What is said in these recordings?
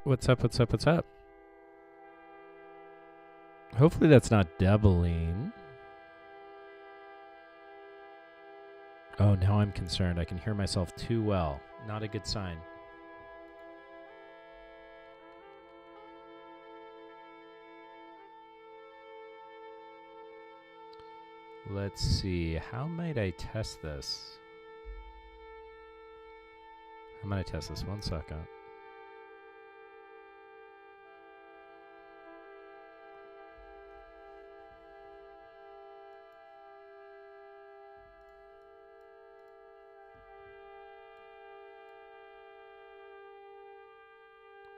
What's up, what's up, what's up? Hopefully that's not doubling. Oh, now I'm concerned. I can hear myself too well. Not a good sign. Let's see. How might I test this? How might I test this? 1 second.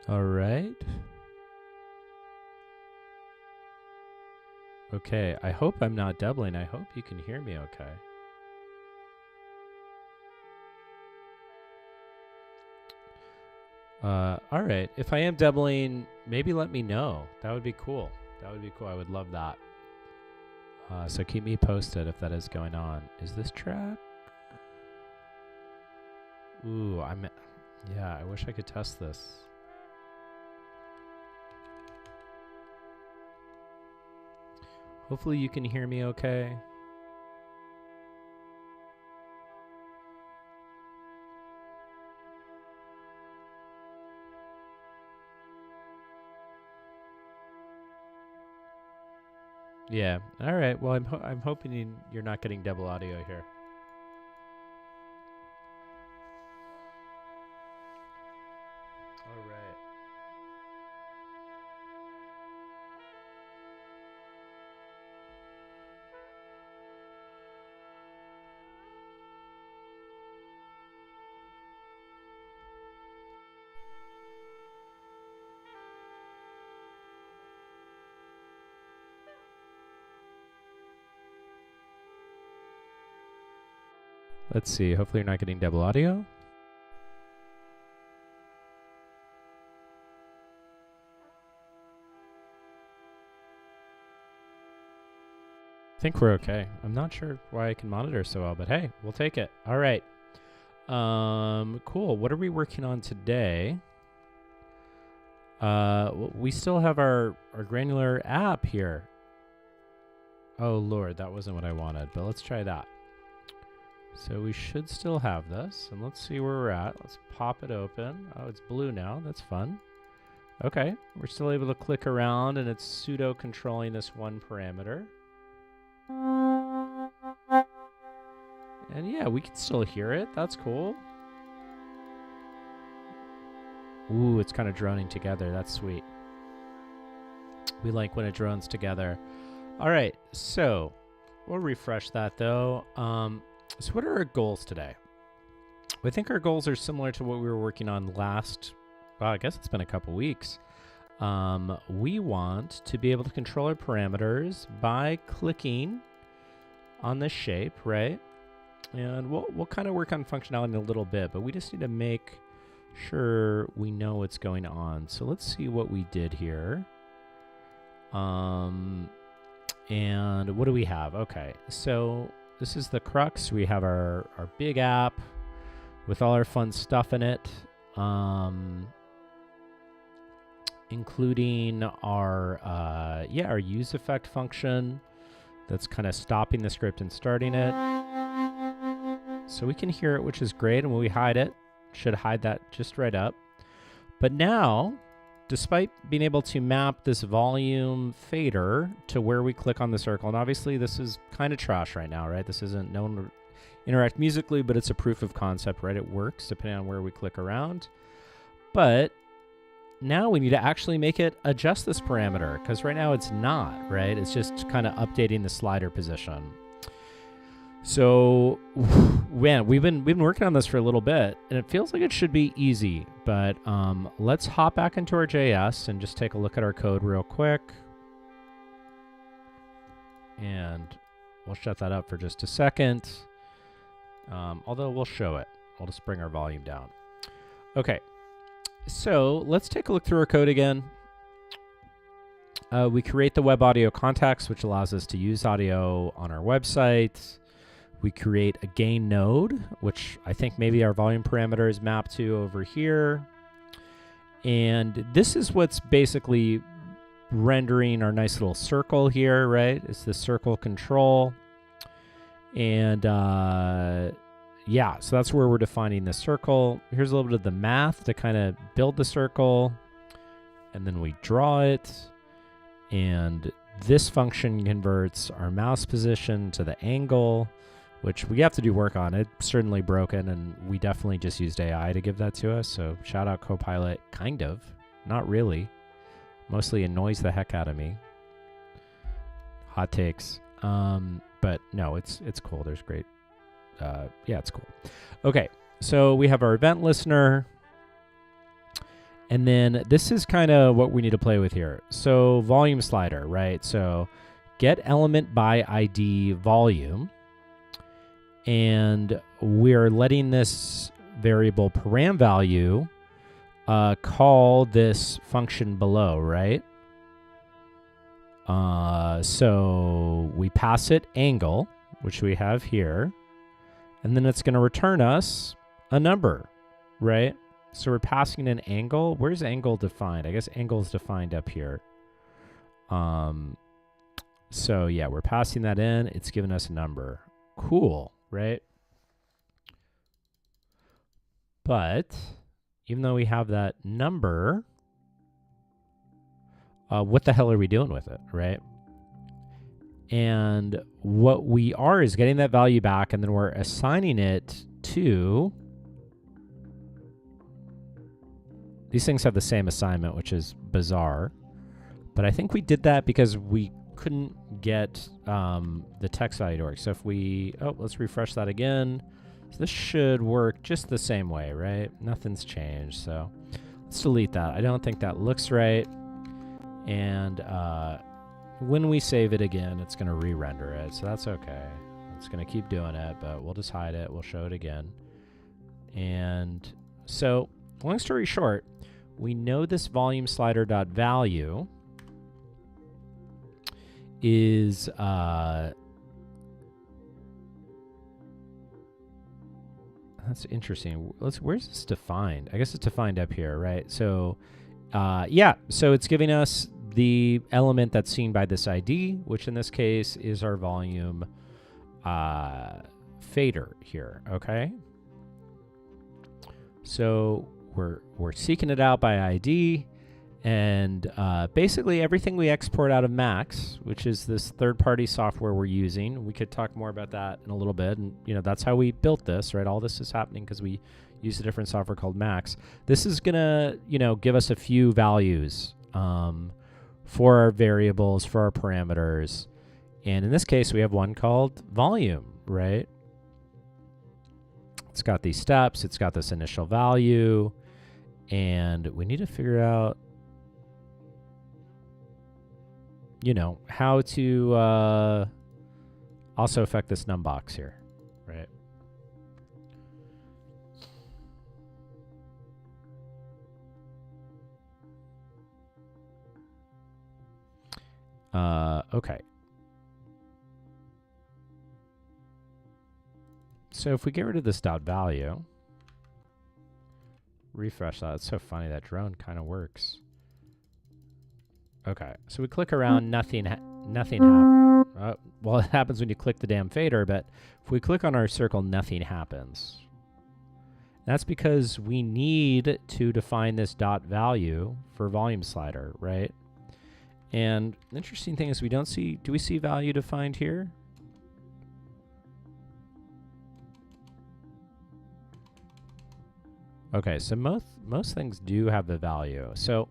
All right. Okay, I hope I'm not doubling. I hope you can hear me okay. All right. If I am doubling, maybe let me know. That would be cool. That would be cool. I would love that. So keep me posted if that is going on. Is this track? Ooh, yeah, I wish I could test this. Hopefully you can hear me okay. Yeah. All right. Well, I'm hoping you're not getting double audio here. All right. Let's see. Hopefully you're not getting double audio. I think we're okay. I'm not sure why I can monitor so well, but hey, we'll take it. All right. Cool. What are we working on today? We still have our granular app here. Oh, Lord, that wasn't what I wanted, but let's try that. So we should still have this, and let's see where we're at. Let's pop it open. Oh, it's blue now. That's fun. Okay, we're still able to click around, and it's pseudo controlling this one parameter. And yeah, we can still hear it. That's cool. Ooh, it's kind of droning together. That's sweet. We like when it drones together. All right, so we'll refresh that though. So what are our goals today? I think our goals are similar to what we were working on last, well, I guess it's been a couple weeks. We want to be able to control our parameters by clicking on this shape, right? And we'll kind of work on functionality in a little bit, but we just need to make sure we know what's going on. So let's see what we did here. And what do we have? Okay, so this is the crux. We have our big app with all our fun stuff in it, including our use effect function that's kind of stopping the script and starting it. So we can hear it, which is great. And when we hide it, should hide that just right up. But now, despite being able to map this volume fader to where we click on the circle, and obviously this is kind of trash right now, right? This isn't known to interact musically, but it's a proof of concept, right? It works depending on where we click around. But now we need to actually make it adjust this parameter, because right now it's not, right? It's just kind of updating the slider position. So, man, we've been working on this for a little bit, and it feels like it should be easy. But let's hop back into our JS and just take a look at our code real quick. And we'll shut that up for just a second. Although we'll show it. We'll just bring our volume down. Okay, so let's take a look through our code again. We create the web audio context, which allows us to use audio on our website. We create a gain node, which I think maybe our volume parameter is mapped to over here. And this is what's basically rendering our nice little circle here, right? It's the circle control. And yeah, so that's where we're defining the circle. Here's a little bit of the math to kind of build the circle. And then we draw it. And this function converts our mouse position to the angle, which we have to do work on. It's certainly broken, and we definitely just used AI to give that to us. So shout out Copilot, kind of, not really. Mostly annoys the heck out of me. Hot takes. But no, it's cool. There's great. Yeah, it's cool. Okay, so we have our event listener. And then this is kind of what we need to play with here. So volume slider, right? So get element by ID volume. And we're letting this variable param value call this function below, right? So we pass it angle, which we have here. And then it's going to return us a number, right? So we're passing an angle. Where's angle defined? I guess angle is defined up here. So yeah, we're passing that in. It's giving us a number. Cool, right? But even though we have that number, what the hell are we doing with it, right? And what we are is getting that value back, and then we're assigning it to... These things have the same assignment, which is bizarre. But I think we did that because we couldn't get the text value to work. So if we... Oh, let's refresh that again. So this should work just the same way, right? Nothing's changed. So let's delete that. I don't think that looks right. And when we save it again, it's going to re-render it. So that's okay. It's going to keep doing it, but we'll just hide it. We'll show it again. And so... Long story short, we know this volume slider dot value is that's interesting. Where's this defined? I guess it's defined up here, right? So yeah, so it's giving us the element that's seen by this ID, which in this case is our volume fader here, okay? So we're seeking it out by ID, and basically everything we export out of Max, which is this third-party software we're using. We could talk more about that in a little bit, and that's how we built this, right? All this is happening because we use a different software called Max. This is gonna, give us a few values for our variables, for our parameters, and in this case we have one called volume, right? It's got these steps. It's got this initial value. And we need to figure out, how to also affect this num box here, right? Okay. So if we get rid of this dot value, refresh that. It's so funny, that drone kind of works. Okay, so we click around, nothing happens. Well, it happens when you click the damn fader, but if we click on our circle, nothing happens. That's because we need to define this dot value for volume slider, right? And the interesting thing is we don't see, do we see value defined here? Okay, so most things do have the value. So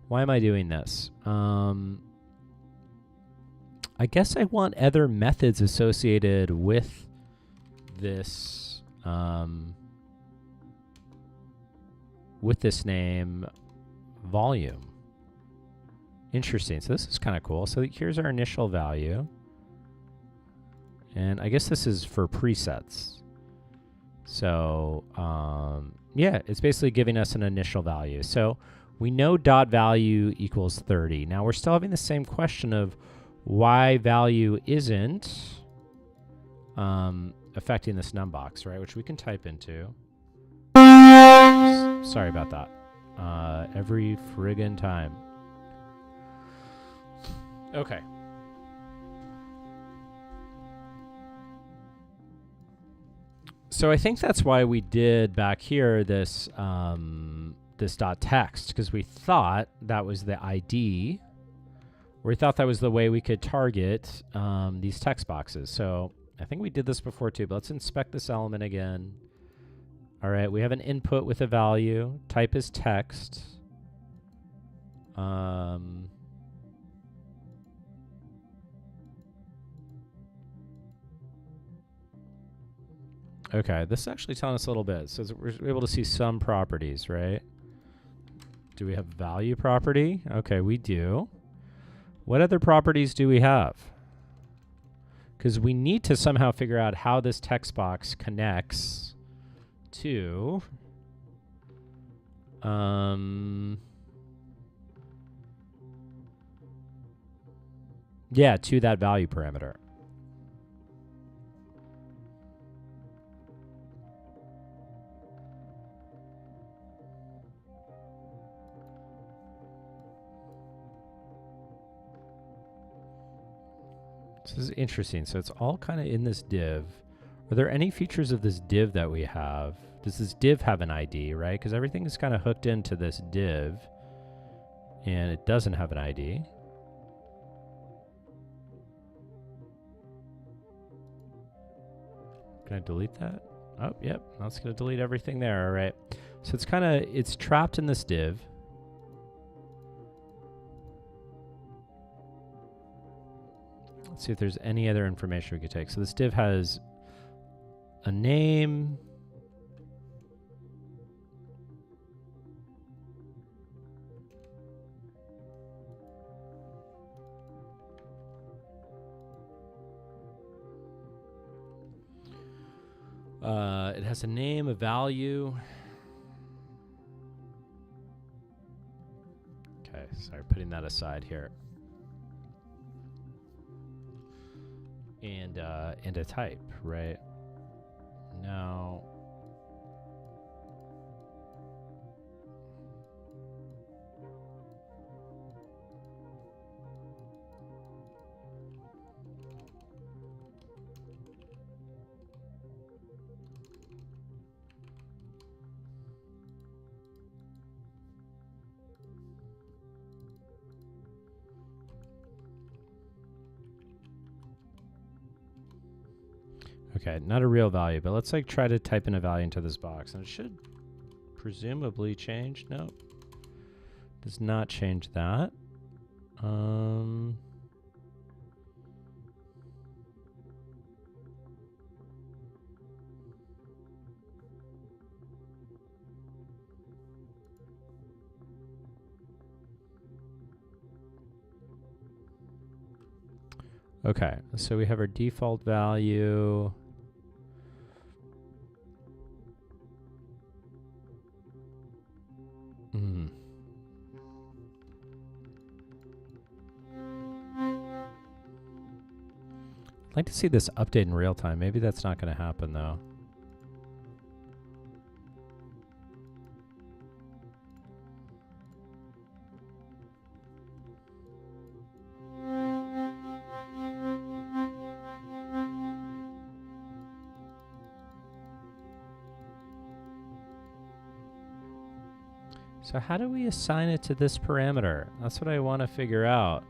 why am I doing this? I guess I want other methods associated with this name volume. Interesting. So this is kind of cool. So here's our initial value. And I guess this is for presets. So yeah, it's basically giving us an initial value. So we know dot value equals 30. Now we're still having the same question of why value isn't affecting this num box, right? Which we can type into. Sorry about that. every friggin' time. Okay. So I think that's why we did back here this this .text, because we thought that was the ID. We thought that was the way we could target these text boxes. So I think we did this before too, but let's inspect this element again. All right, we have an input with a value. Type is text. Okay, this is actually telling us a little bit. So we're able to see some properties, right? Do we have value property? Okay, we do. What other properties do we have? Because we need to somehow figure out how this text box connects to yeah, to that value parameter. This is interesting. So it's all kind of in this div. Are there any features of this div that we have? Does this div have an ID, right? Because everything is kind of hooked into this div, and it doesn't have an ID. Can I delete that? Oh, yep. That's going to delete everything there. All right. So it's kind of, it's trapped in this div. Let's see if there's any other information we could take. So this div has a name. It has a name, a value. Okay, sorry, putting that aside here. And a type, right? Now, okay, not a real value, but let's like try to type in a value into this box, and it should presumably change. Nope, does not change that. Okay, so we have our default value. I'd like to see this update in real time. Maybe that's not going to happen though. So how do we assign it to this parameter? That's what I want to figure out.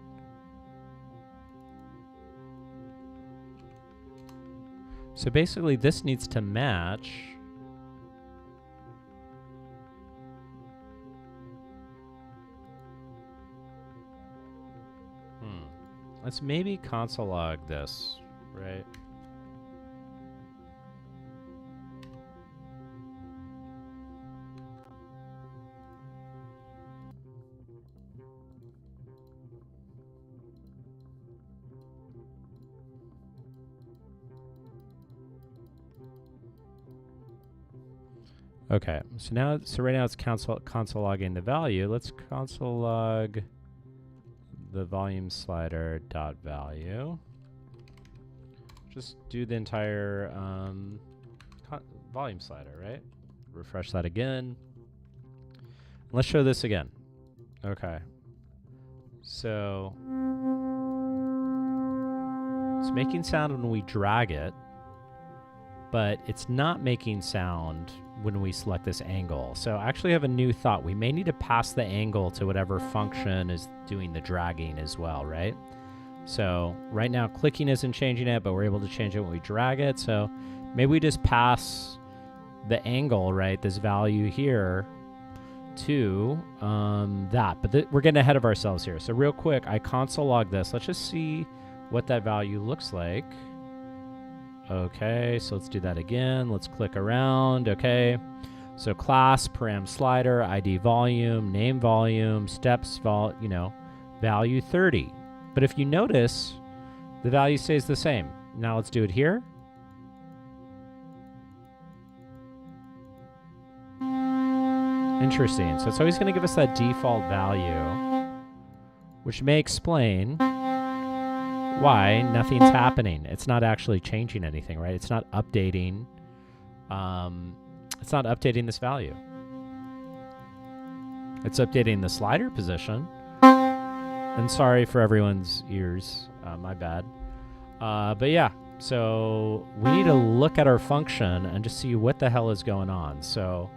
So basically this needs to match let's maybe console log this, right? Okay, so right now it's console logging the value. Let's console log the volume slider dot value. Just do the entire volume slider, right? Refresh that again. Let's show this again. Okay. So it's making sound when we drag it, but it's not making sound when we select this angle. So I actually have a new thought. We may need to pass the angle to whatever function is doing the dragging as well, right? So right now clicking isn't changing it, but we're able to change it when we drag it. So maybe we just pass the angle, right, this value here, to that. But we're getting ahead of ourselves here. So real quick, I console log this. Let's just see what that value looks like. Okay, so let's do that again. Let's click around. Okay, so class, param slider, ID volume, name volume, steps, value 30. But if you notice, the value stays the same. Now let's do it here. Interesting. So it's always going to give us that default value, which may explain why nothing's happening. It's not actually changing anything, right? It's not updating. It's not updating this value. It's updating the slider position. And sorry for everyone's ears. My bad. But yeah, so we need to look at our function and just see what the hell is going on. So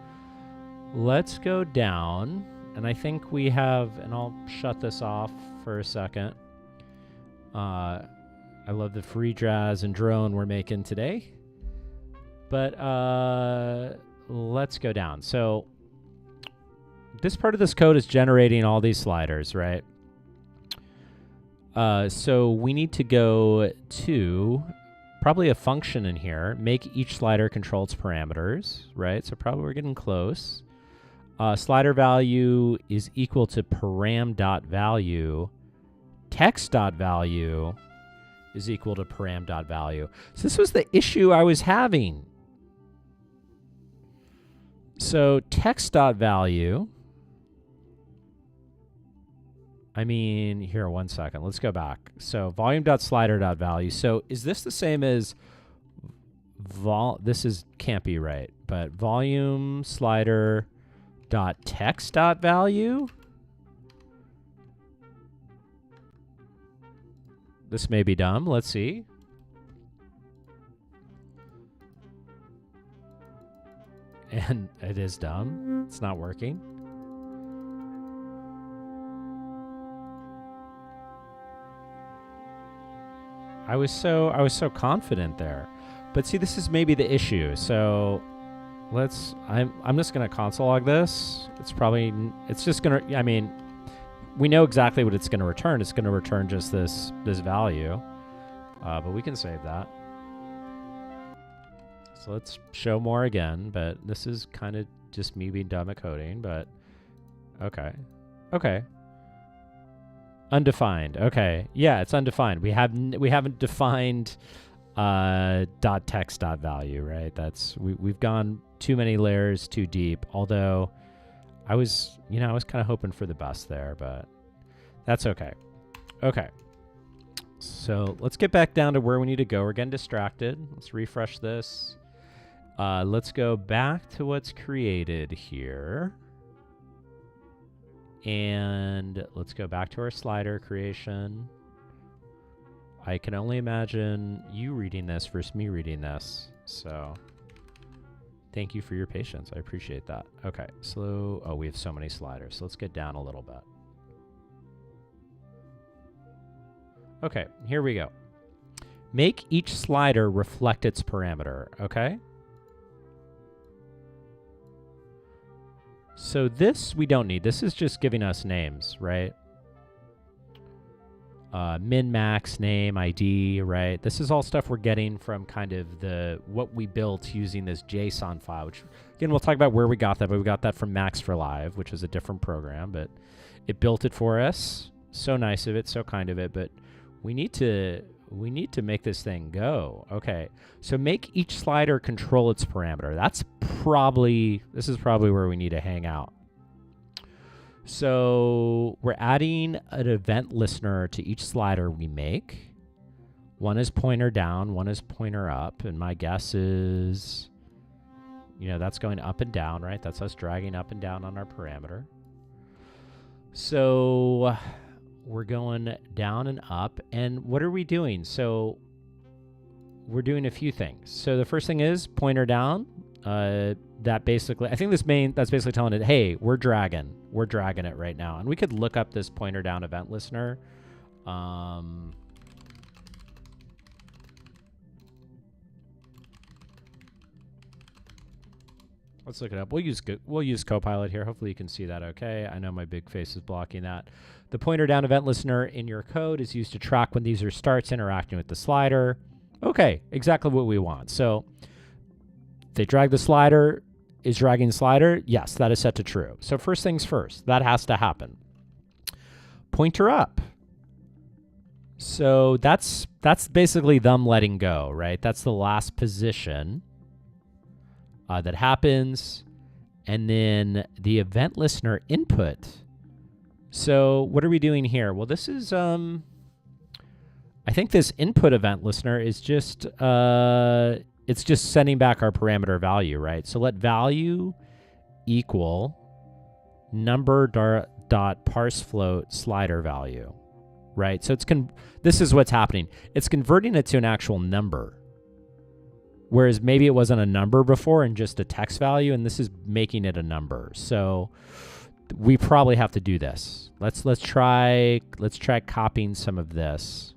let's go down. And I think we have, and I'll shut this off for a second. I love the free jazz and drone we're making today. But let's go down. So this part of this code is generating all these sliders, right? So we need to go to probably a function in here, make each slider control its parameters, right? So probably we're getting close. Slider value is equal to param.value. Text.value is equal to param.value. So this was the issue I was having. So text.value, here, one second. Let's go back. So volume.slider.value. So is this the same as can't be right, but volume slider dot text dot value? This may be dumb. Let's see. And it is dumb. It's not working. I was so confident there. But see, this is maybe the issue. So I'm just gonna console log this. It's just gonna, we know exactly what it's gonna return. It's gonna return just this value. But we can save that. So let's show more again, but this is kind of just me being dumb at coding, but okay. Okay. Undefined. Okay. Yeah, it's undefined. We haven't defined .text.value, right? We've gone too many layers too deep, although I was kind of hoping for the best there, but that's okay. Okay. So let's get back down to where we need to go. We're getting distracted. Let's refresh this. Let's go back to what's created here. And let's go back to our slider creation. I can only imagine you reading this versus me reading this. So thank you for your patience. I appreciate that. Okay, so we have so many sliders. So let's get down a little bit. Okay, here we go. Make each slider reflect its parameter, okay? So this we don't need. This is just giving us names, right? Min, max, name, ID, right? This is all stuff we're getting from kind of what we built using this JSON file, which again, we'll talk about where we got that, but we got that from Max for Live, which is a different program, but it built it for us. So nice of it, so kind of it, but we need to make this thing go. Okay, so make each slider control its parameter. This is probably where we need to hang out. So we're adding an event listener to each slider we make. One is pointer down, one is pointer up, and my guess is, that's going up and down, right? That's us dragging up and down on our parameter. So we're going down and up. And what are we doing? So we're doing a few things. So the first thing is pointer down. That basically, I think that's basically telling it, hey, we're dragging it right now. And we could look up this pointer down event listener. Let's look it up. We'll use Copilot here. Hopefully you can see that okay. I know my big face is blocking that. The pointer down event listener in your code is used to track when the user starts interacting with the slider. Okay, exactly what we want. So they drag the slider. Is dragging the slider? Yes, that is set to true. So first things first, that has to happen. Pointer up. So that's basically them letting go, right? That's the last position that happens. And then the event listener input. So what are we doing here? Well, this is, I think this input event listener is just, it's just sending back our parameter value, right? So let value equal number dot parse float slider value, right? So this is what's happening. It's converting it to an actual number, whereas maybe it wasn't a number before and just a text value, and this is making it a number. So we probably have to do this. Let's try copying some of this.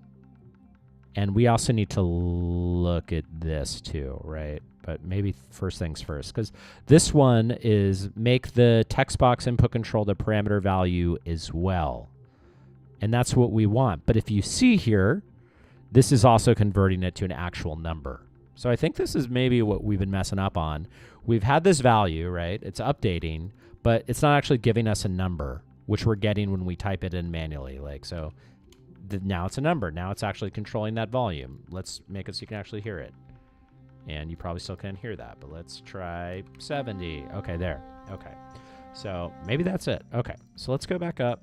And we also need to look at this too, right? But maybe first things first, because this one is make the text box input control the parameter value as well. And that's what we want. But if you see here, this is also converting it to an actual number. So I think this is maybe what we've been messing up on. We've had this value, right? It's updating, but it's not actually giving us a number, which we're getting when we type it in manually. Like, so now it's a number. Now it's actually controlling that volume. Let's make it so you can actually hear it. And you probably still can't hear that, but let's try 70. Okay, there. Okay. So maybe that's it. Okay. So let's go back up.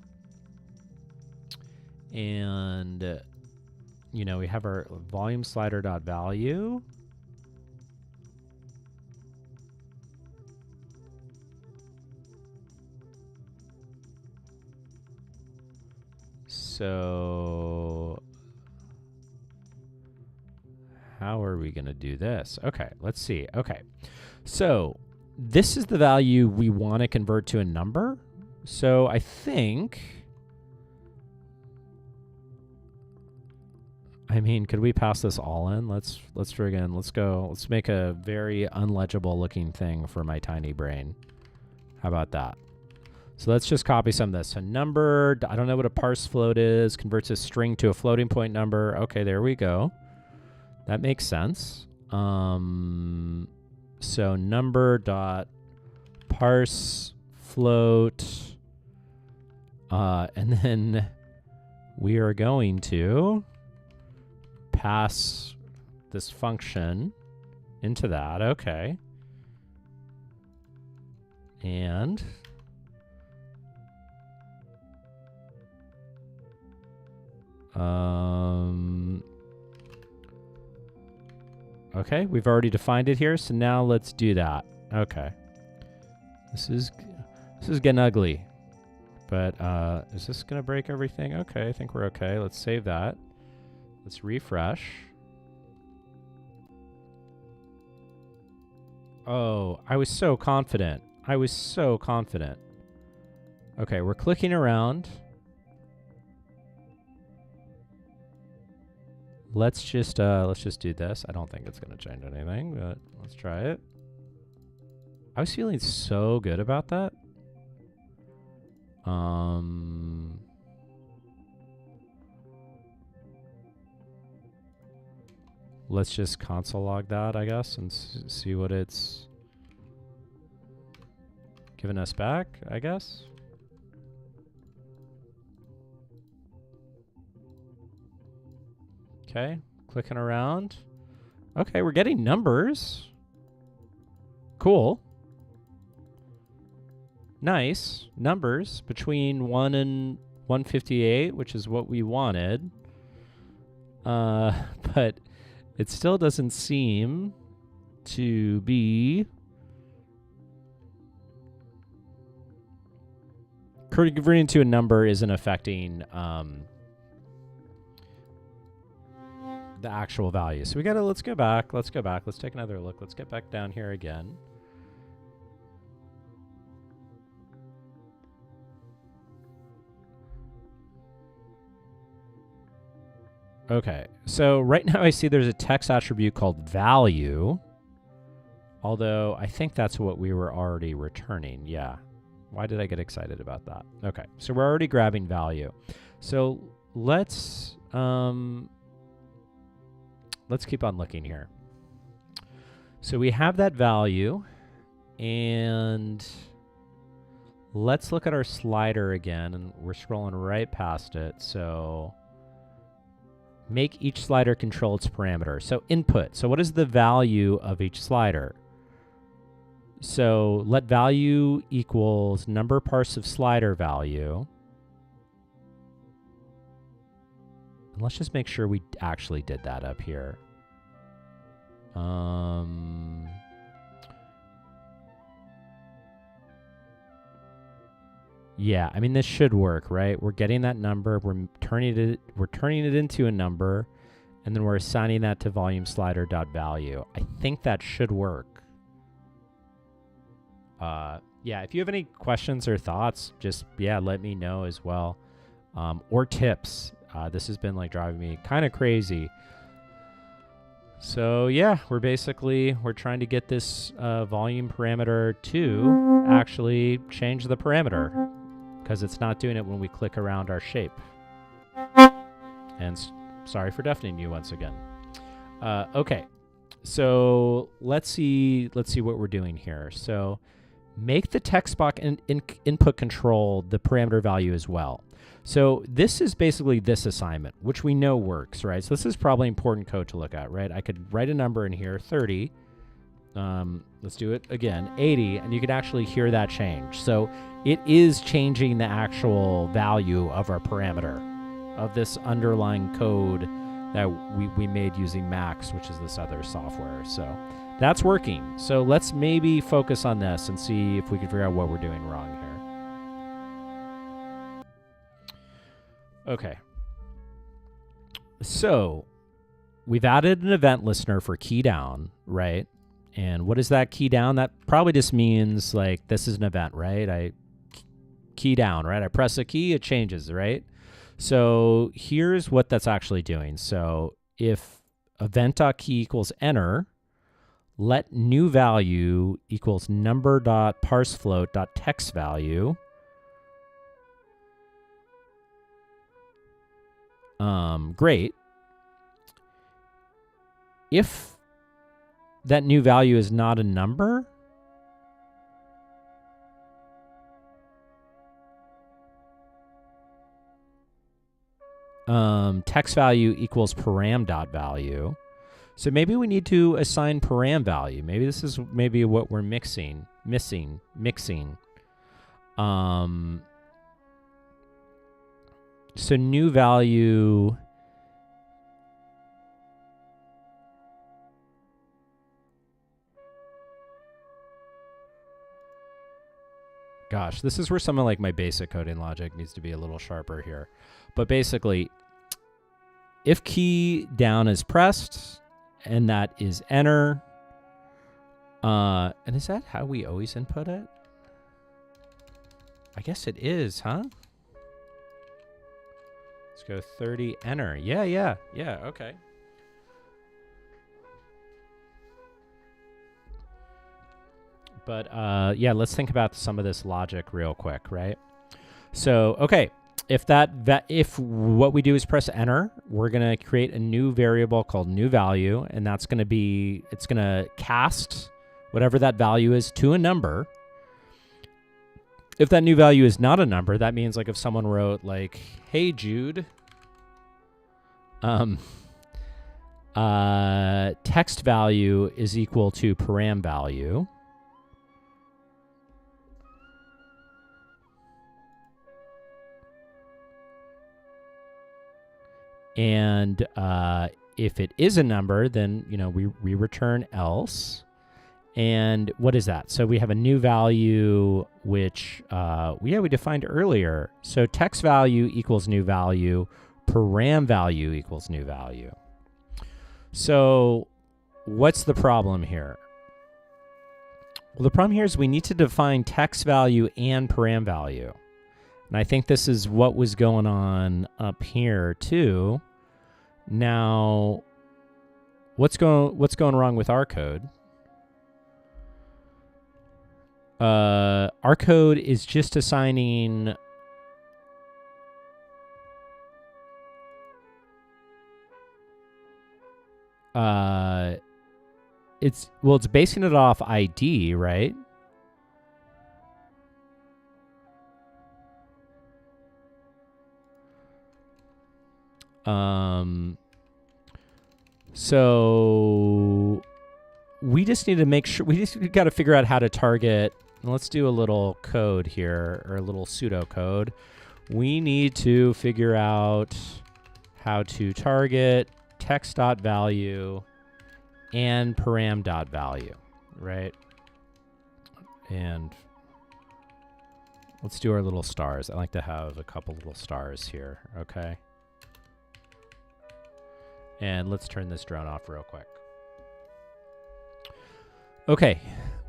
And, you know, we have our volume slider dot value. So how are we going to do this? Okay, let's see. Okay, so this is the value we want to convert to a number. So I think, I mean, could we pass this all in? Let's make a very unlegible looking thing for my tiny brain. How about that? So let's just copy some of this. A number, I don't know what a parse float is, converts a string to a floating point number. Okay, there we go. That makes sense. So number dot parse float, and then we are going to pass this function into that. Okay. And okay, we've already defined it here, so now let's do that. Okay. This is getting ugly. But is this gonna break everything? Okay, I think we're okay. Let's save that. Let's refresh. Oh, I was so confident. I was so confident. Okay, we're clicking around. Let's just do this. I don't think it's gonna change anything, but let's try it. I was feeling so good about that. Let's just console log that, I guess, and see what it's giving us back, I guess. Okay, clicking around. Okay, we're getting numbers. Cool. Nice. Numbers between 1 and 158, which is what we wanted. But it still doesn't seem to be converting to a number isn't affecting the actual value. So we gotta, let's go back. Let's take another look. Let's get back down here again. Okay, so right now I see there's a text attribute called value, although I think that's what we were already returning. Yeah. Why did I get excited about that? Okay, so we're already grabbing value. So let's keep on looking here. So we have that value, and let's look at our slider again, and we're scrolling right past it. So make each slider control its parameter. So input. So what is the value of each slider? So let value equals number parse of slider value. And let's just make sure we actually did that up here. Yeah, I mean, this should work, right? We're getting that number, we're turning it into a number, and then we're assigning that to volume slider.value. I think that should work. Yeah, if you have any questions or thoughts, just, yeah, let me know as well. Or tips. This has been like driving me kind of crazy. So yeah, we're trying to get this volume parameter to actually change the parameter, because it's not doing it when we click around our shape. And sorry for deafening you once again. Okay, so let's see what we're doing here. So make the text box input control the parameter value as well. So this is basically this assignment, which we know works, right? So this is probably important code to look at, right? I could write a number in here, 30. Let's do it again, 80, and you could actually hear that change. So it is changing the actual value of our parameter of this underlying code that we made using Max, which is this other software. So that's working. So let's maybe focus on this and see if we can figure out what we're doing wrong here. Okay. So we've added an event listener for key down, right? And what is that key down? That probably just means like this is an event, right? I key down, right? I press a key, it changes, right? So here's what that's actually doing. So if event.key equals enter, let new value equals number.parsefloat.text value. Great. If that new value is not a number, text value equals param.value. So maybe we need to assign param value. Maybe this is what we're mixing. So new value. Gosh, this is where some of like my basic coding logic needs to be a little sharper here. But basically, if key down is pressed, and that is enter, and is that how we always input it? I guess it is, huh? Let's go 30, enter. Yeah, okay. But yeah, let's think about some of this logic real quick, right? So, okay, if what we do is press enter, we're gonna create a new variable called new value, and that's gonna be, it's gonna cast whatever that value is to a number. If that new value is not a number, that means like if someone wrote like, hey Jude, text value is equal to param value. And if it is a number, then we return else. And what is that? So we have a new value, which we defined earlier. So text value equals new value, param value equals new value. So what's the problem here? Well, the problem here is we need to define text value and param value. And I think this is what was going on up here too. Now, what's going wrong with our code? Our code is just assigning it's basing it off ID, right? So we just need to make sure, we got to figure out how to target. Let's do a little code here, or a little pseudo code. We need to figure out how to target text.value and param.value, right? And let's do our little stars. I like to have a couple little stars here, okay? And let's turn this drone off real quick. Okay,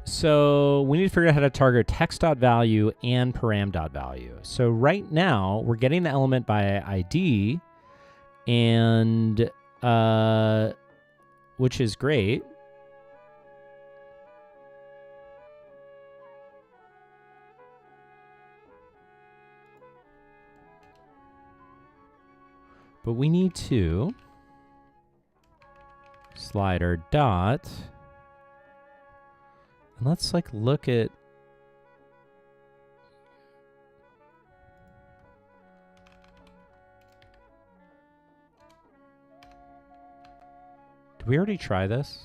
so we need to figure out how to target text.value and param.value. So right now, we're getting the element by ID, and which is great. But we need to slider dot, and let's like look at, did we already try this?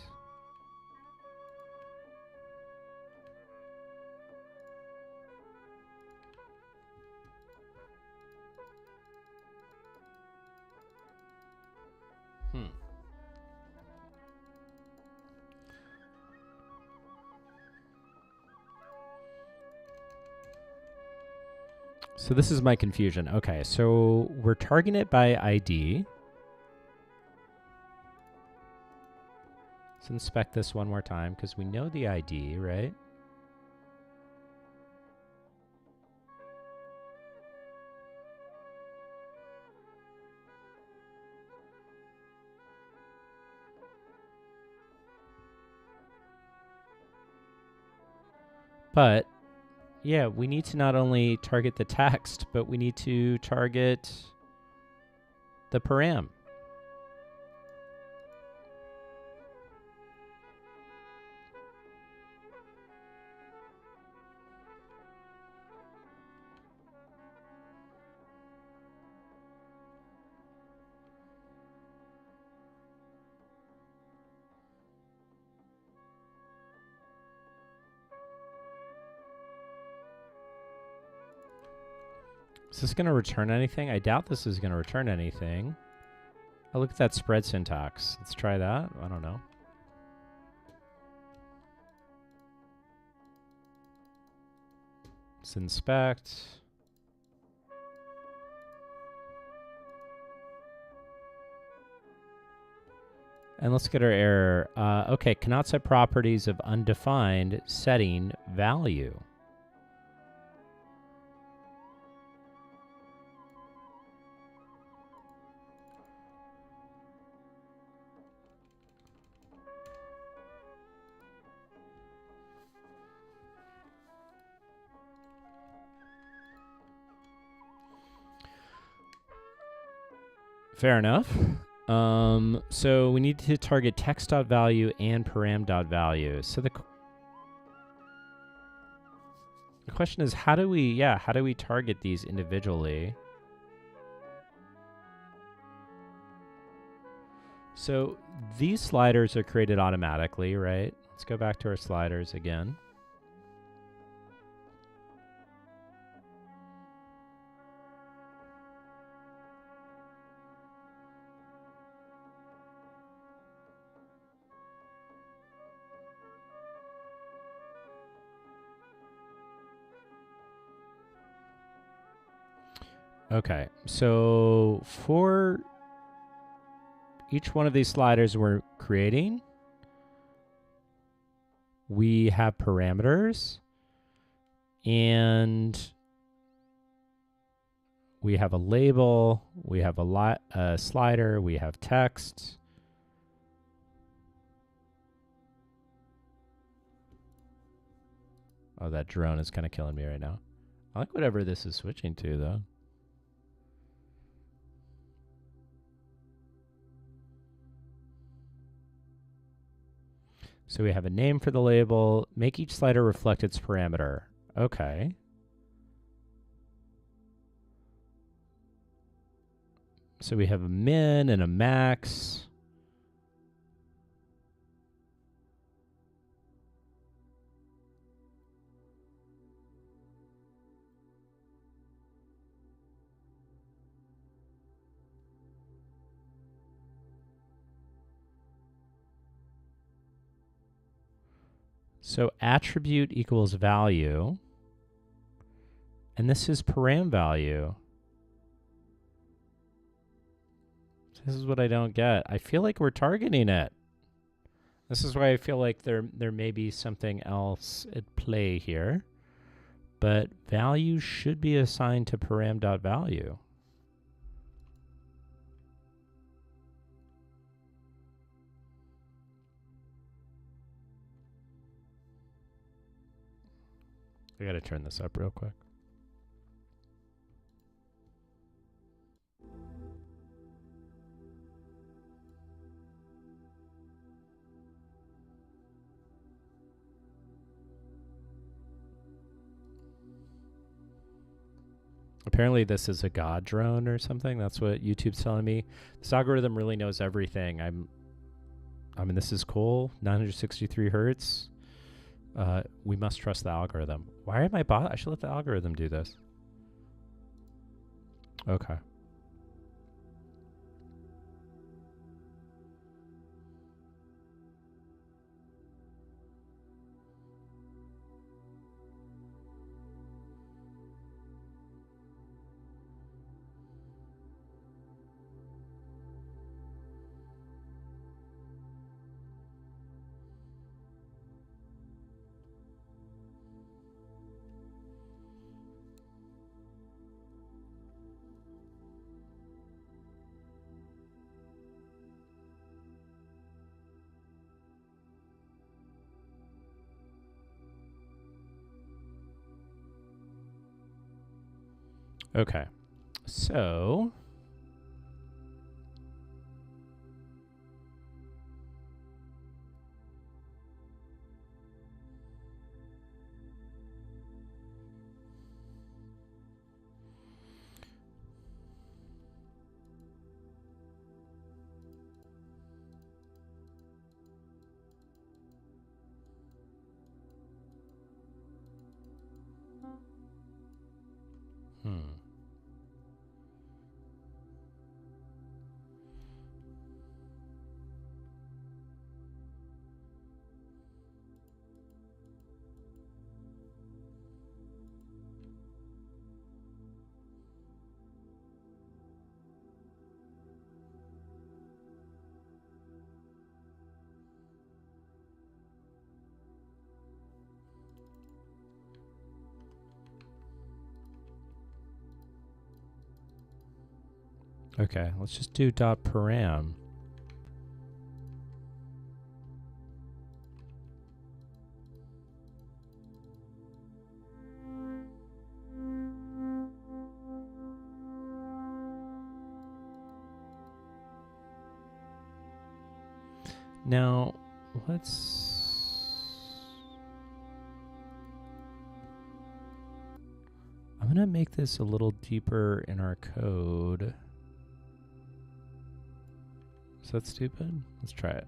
So this is my confusion. Okay, so we're targeting it by ID. Let's inspect this one more time because we know the ID, right? But yeah, we need to not only target the text, but we need to target the param. Is this going to return anything? I doubt this is going to return anything. Oh, look at that spread syntax. Let's try that. I don't know. Let's inspect. And let's get our error. Okay, cannot set properties of undefined setting value. Fair enough. So we need to target text.value and param.value. So the question is, how do we target these individually? So these sliders are created automatically, right? Let's go back to our sliders again. Okay, so for each one of these sliders we're creating, we have parameters and we have a label, we have a slider, we have text. Oh, that drone is kind of killing me right now. I like whatever this is switching to, though. So we have a name for the label. Make each slider reflect its parameter. Okay. So we have a min and a max. So attribute equals value. And this is param value. This is what I don't get. I feel like we're targeting it. This is why I feel like there may be something else at play here. But value should be assigned to param.value. I got to turn this up real quick. Apparently this is a god drone or something. That's what YouTube's telling me. This algorithm really knows everything. I mean, this is cool. 963 hertz. We must trust the algorithm. Why am I I should let the algorithm do this. Okay. Okay. So okay, let's just do dot param. Now, I'm going to make this a little deeper in our code. Is that stupid? Let's try it.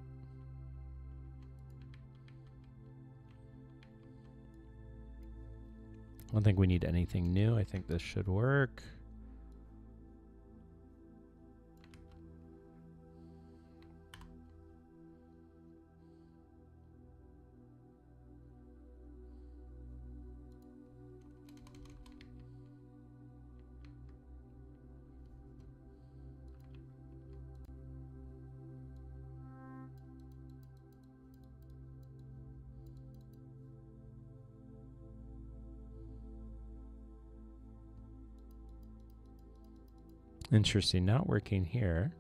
I don't think we need anything new. I think this should work. Interesting, not working here.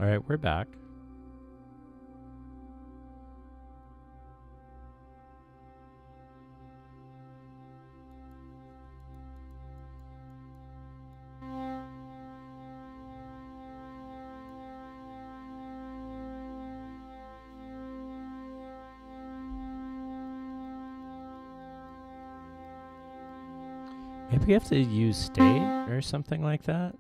All right, we're back. Maybe we have to use state or something like that.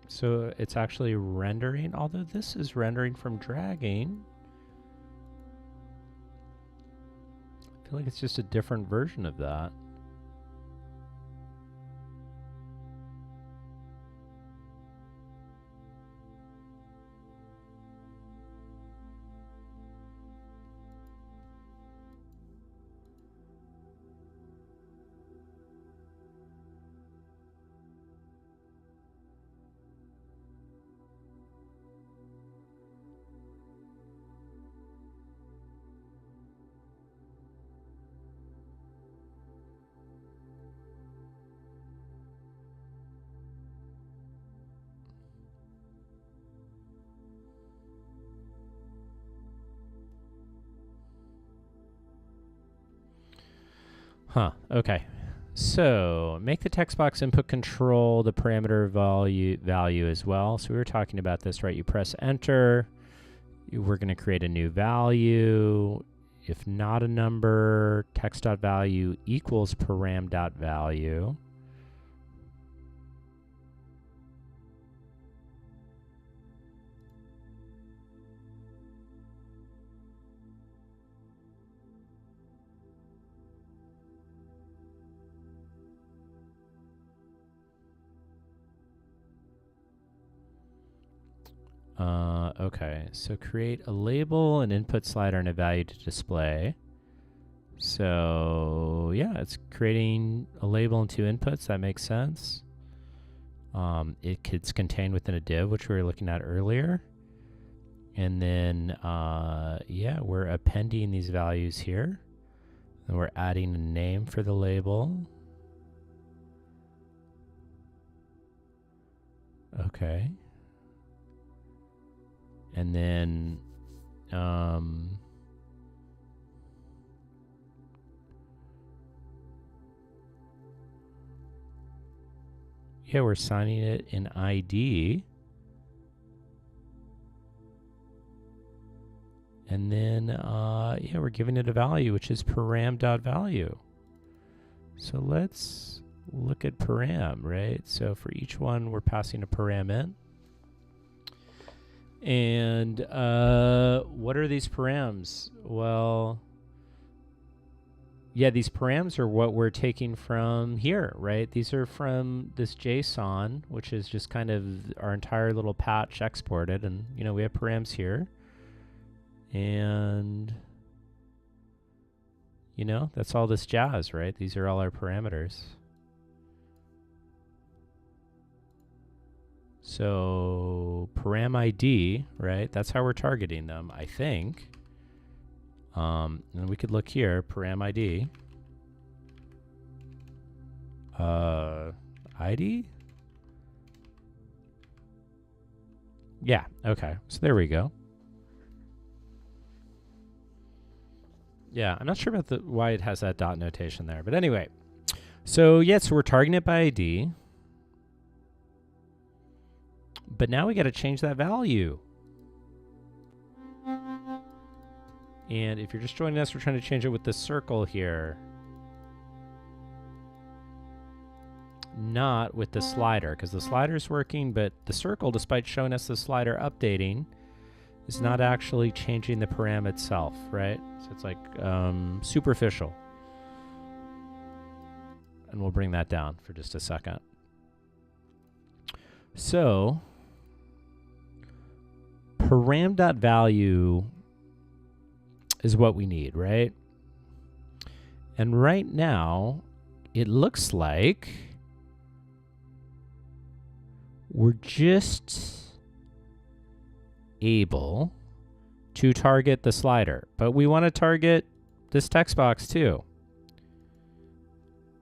So it's actually rendering, although this is rendering from dragging. I feel like it's just a different version of that. Huh, okay. So make the text box input control the parameter value as well. So we were talking about this, right? You press enter. We're going to create a new value. If not a number, text.value equals param.value. Okay, so create a label, an input slider, and a value to display. So yeah, it's creating a label and two inputs. That makes sense. It's contained within a div, which we were looking at earlier. And then, yeah, we're appending these values here. And we're adding a name for the label. Okay. And then, yeah, we're assigning it an ID. And then, yeah, we're giving it a value, which is param.value. So let's look at param, right? So for each one, we're passing a param in. And what are these params? Well, yeah, these params are what we're taking from here, right? These are from this JSON, which is just kind of our entire little patch exported. And, you know, we have params here. And, you know, that's all this jazz, right? These are all our parameters. So param ID, right? That's how we're targeting them, I think. And we could look here, param ID. ID? Yeah, okay. So there we go. Yeah, I'm not sure about why it has that dot notation there. But anyway, so yeah, so we're targeting it by ID. But now we got to change that value. And if you're just joining us, we're trying to change it with the circle here. Not with the slider, because the slider is working, but the circle, despite showing us the slider updating, is not actually changing the param itself, right? So it's like superficial. And we'll bring that down for just a second. So param.value is what we need, right? And right now, it looks like we're just able to target the slider, but we want to target this text box too.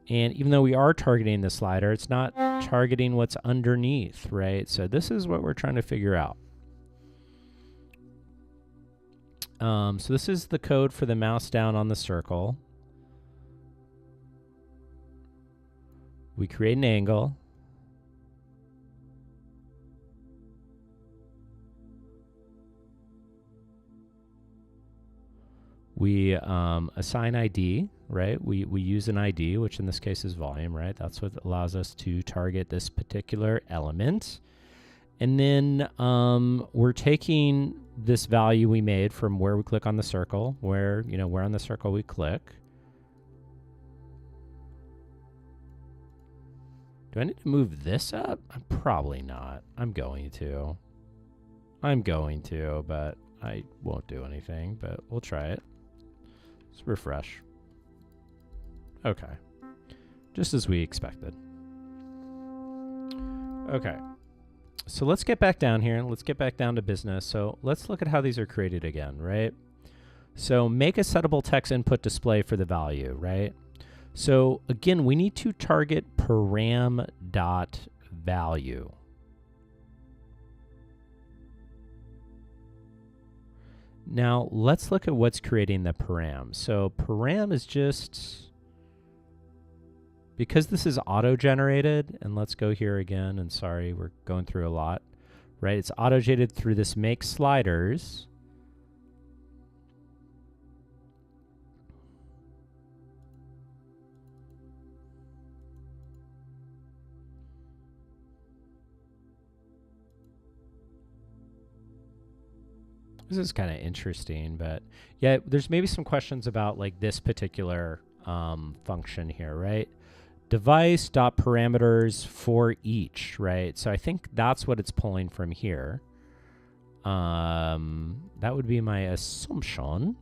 And even though we are targeting the slider, it's not targeting what's underneath, right? So this is what we're trying to figure out. So this is the code for the mouse down on the circle. We create an angle. We assign ID, right? We use an ID, which in this case is volume, right? That's what allows us to target this particular element. And then we're taking this value we made from where we click on the circle, where on the circle we click. Do I need to move this up? I'm probably not. I'm going to, but I won't do anything, but we'll try it. Let's refresh. Okay. Just as we expected. Okay. So let's get back down here. Let's get back down to business. So let's look at how these are created again, right? So make a settable text input display for the value, right? So again, we need to target param.value. Now let's look at what's creating the param. So param is just, because this is auto-generated, and let's go here again, and sorry, we're going through a lot, right? It's auto-generated through this make sliders. This is kind of interesting, but yeah, there's maybe some questions about like this particular function here, right? Device.parameters for each, right? So I think that's what it's pulling from here. That would be my assumption.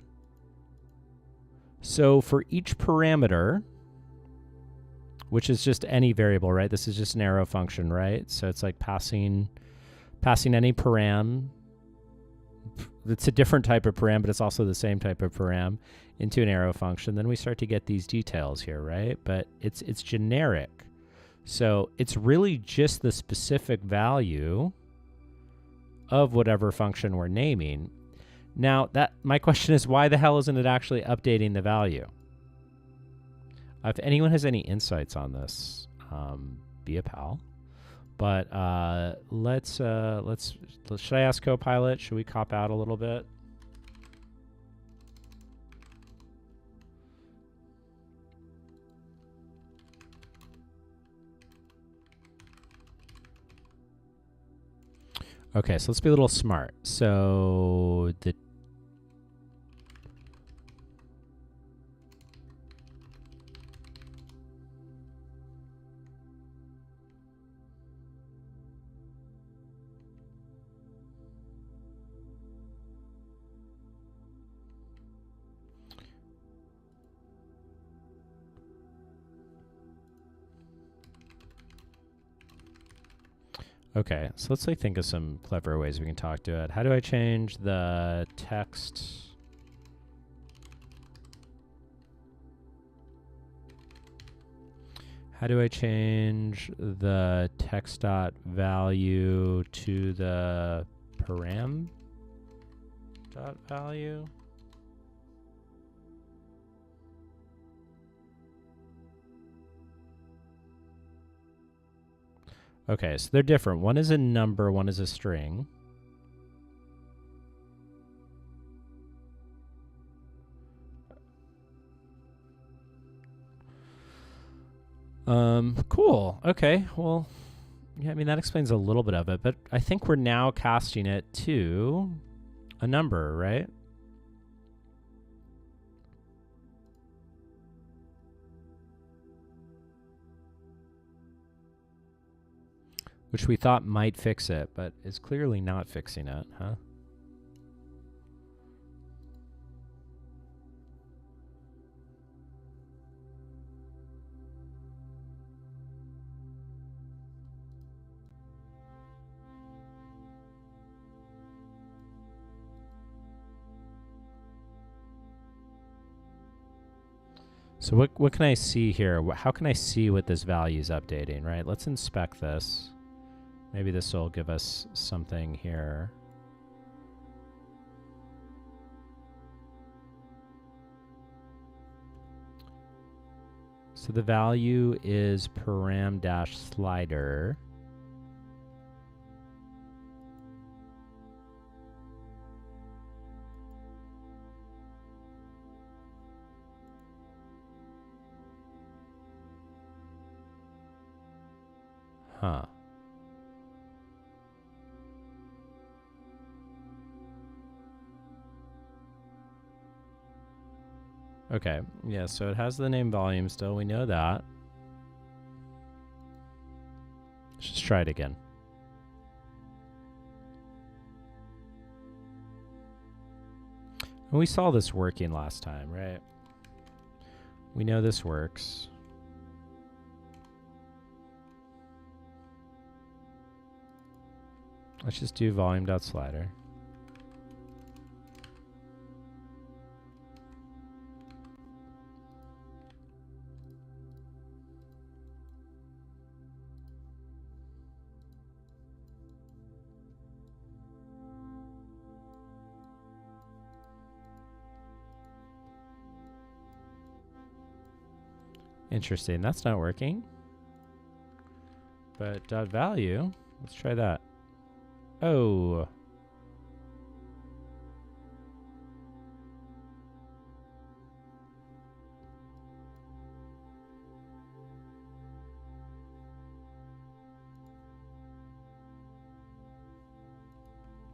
So for each parameter, which is just any variable, right? This is just an arrow function, right? So it's like passing any param. It's a different type of param, but it's also the same type of param into an arrow function. Then we start to get these details here, right? But it's generic. So it's really just the specific value of whatever function we're naming. Now, my question is, why the hell isn't it actually updating the value? If anyone has any insights on this, be a pal. But should I ask Copilot? Should we cop out a little bit? Okay, so let's be a little smart. So the Okay, so let's think of some clever ways we can talk to it. How do I change the text? How do I change the text.value to the param.value? Okay, so they're different. One is a number, one is a string. Cool. Okay, well, yeah, I mean, that explains a little bit of it, but I think we're now casting it to a number, right? Which we thought might fix it, but is clearly not fixing it, huh? So what can I see here? How can I see what this value is updating, right? Let's inspect this. Maybe this will give us something here. So the value is param-slider. Huh. Okay, yeah, so it has the name volume still. We know that. Let's just try it again. And we saw this working last time, right? We know this works. Let's just do volume.slider. Interesting, that's not working. But dot value, let's try that. Oh.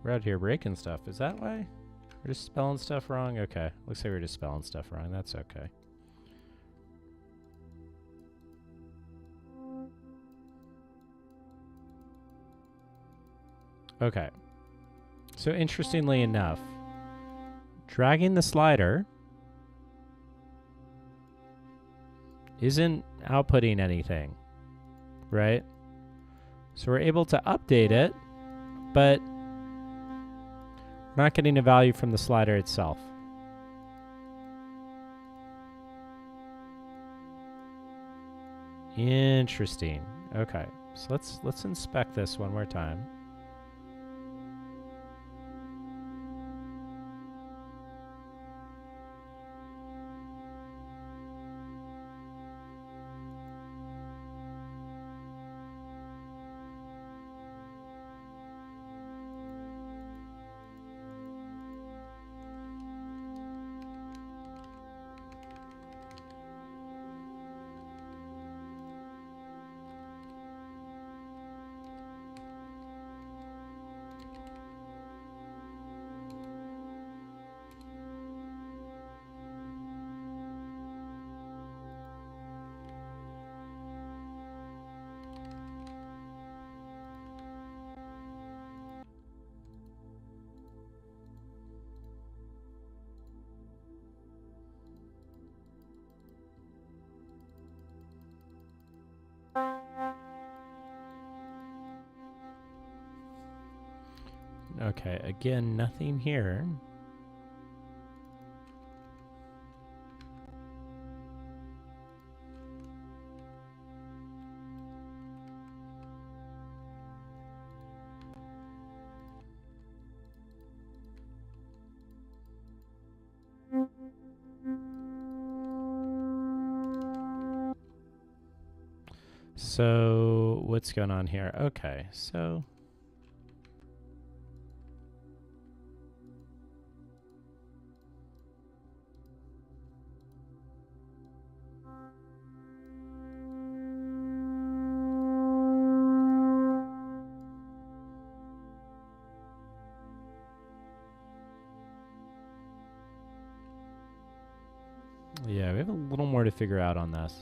We're out here breaking stuff. Is that why? We're just spelling stuff wrong? Okay. Looks like we're just spelling stuff wrong. That's okay. Okay. So interestingly enough, dragging the slider isn't outputting anything, right? So we're able to update it, but we're not getting a value from the slider itself. Interesting. Okay. So let's inspect this one more time. Okay, again, nothing here. So what's going on here? Okay, so Yeah, we have a little more to figure out on this.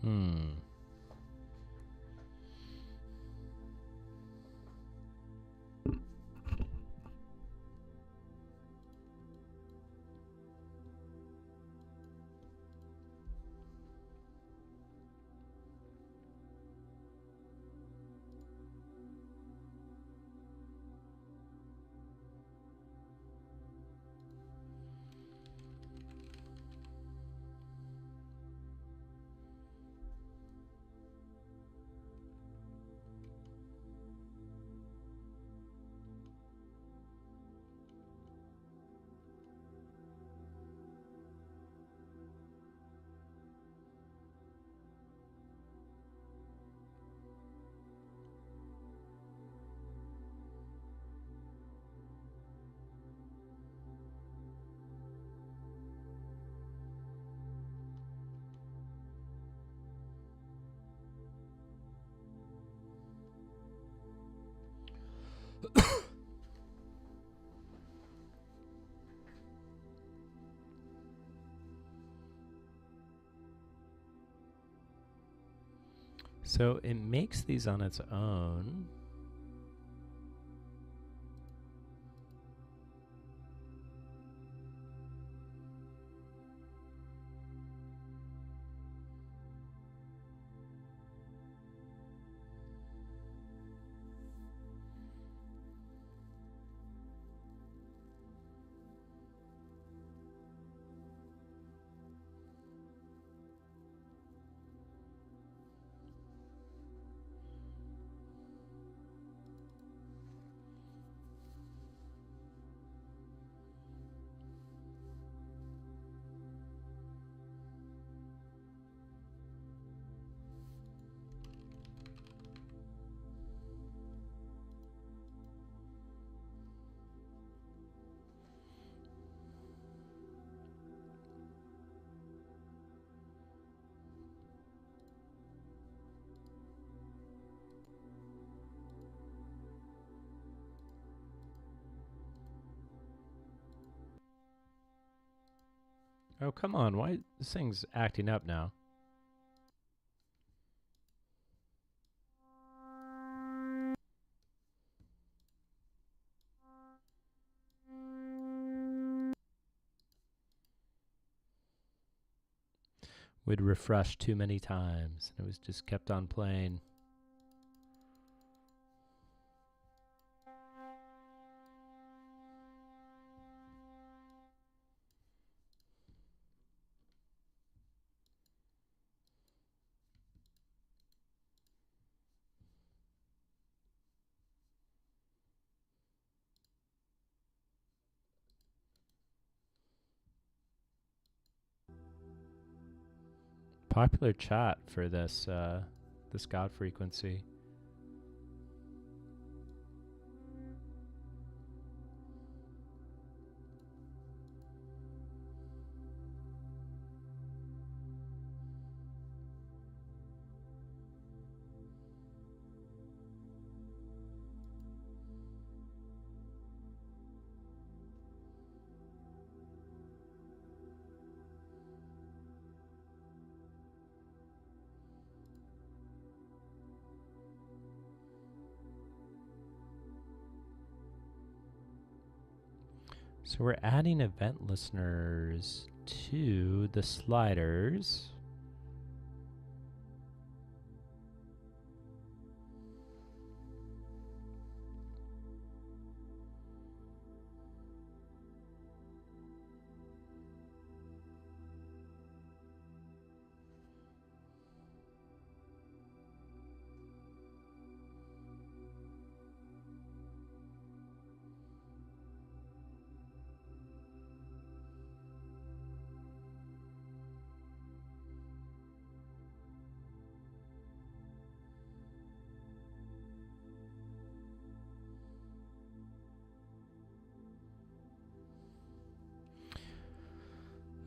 Hmm. So it makes these on its own. Oh, come on. Why this thing's acting up now? We'd refresh too many times, and it was just kept on playing. Popular chat for this this God frequency. So we're adding event listeners to the sliders.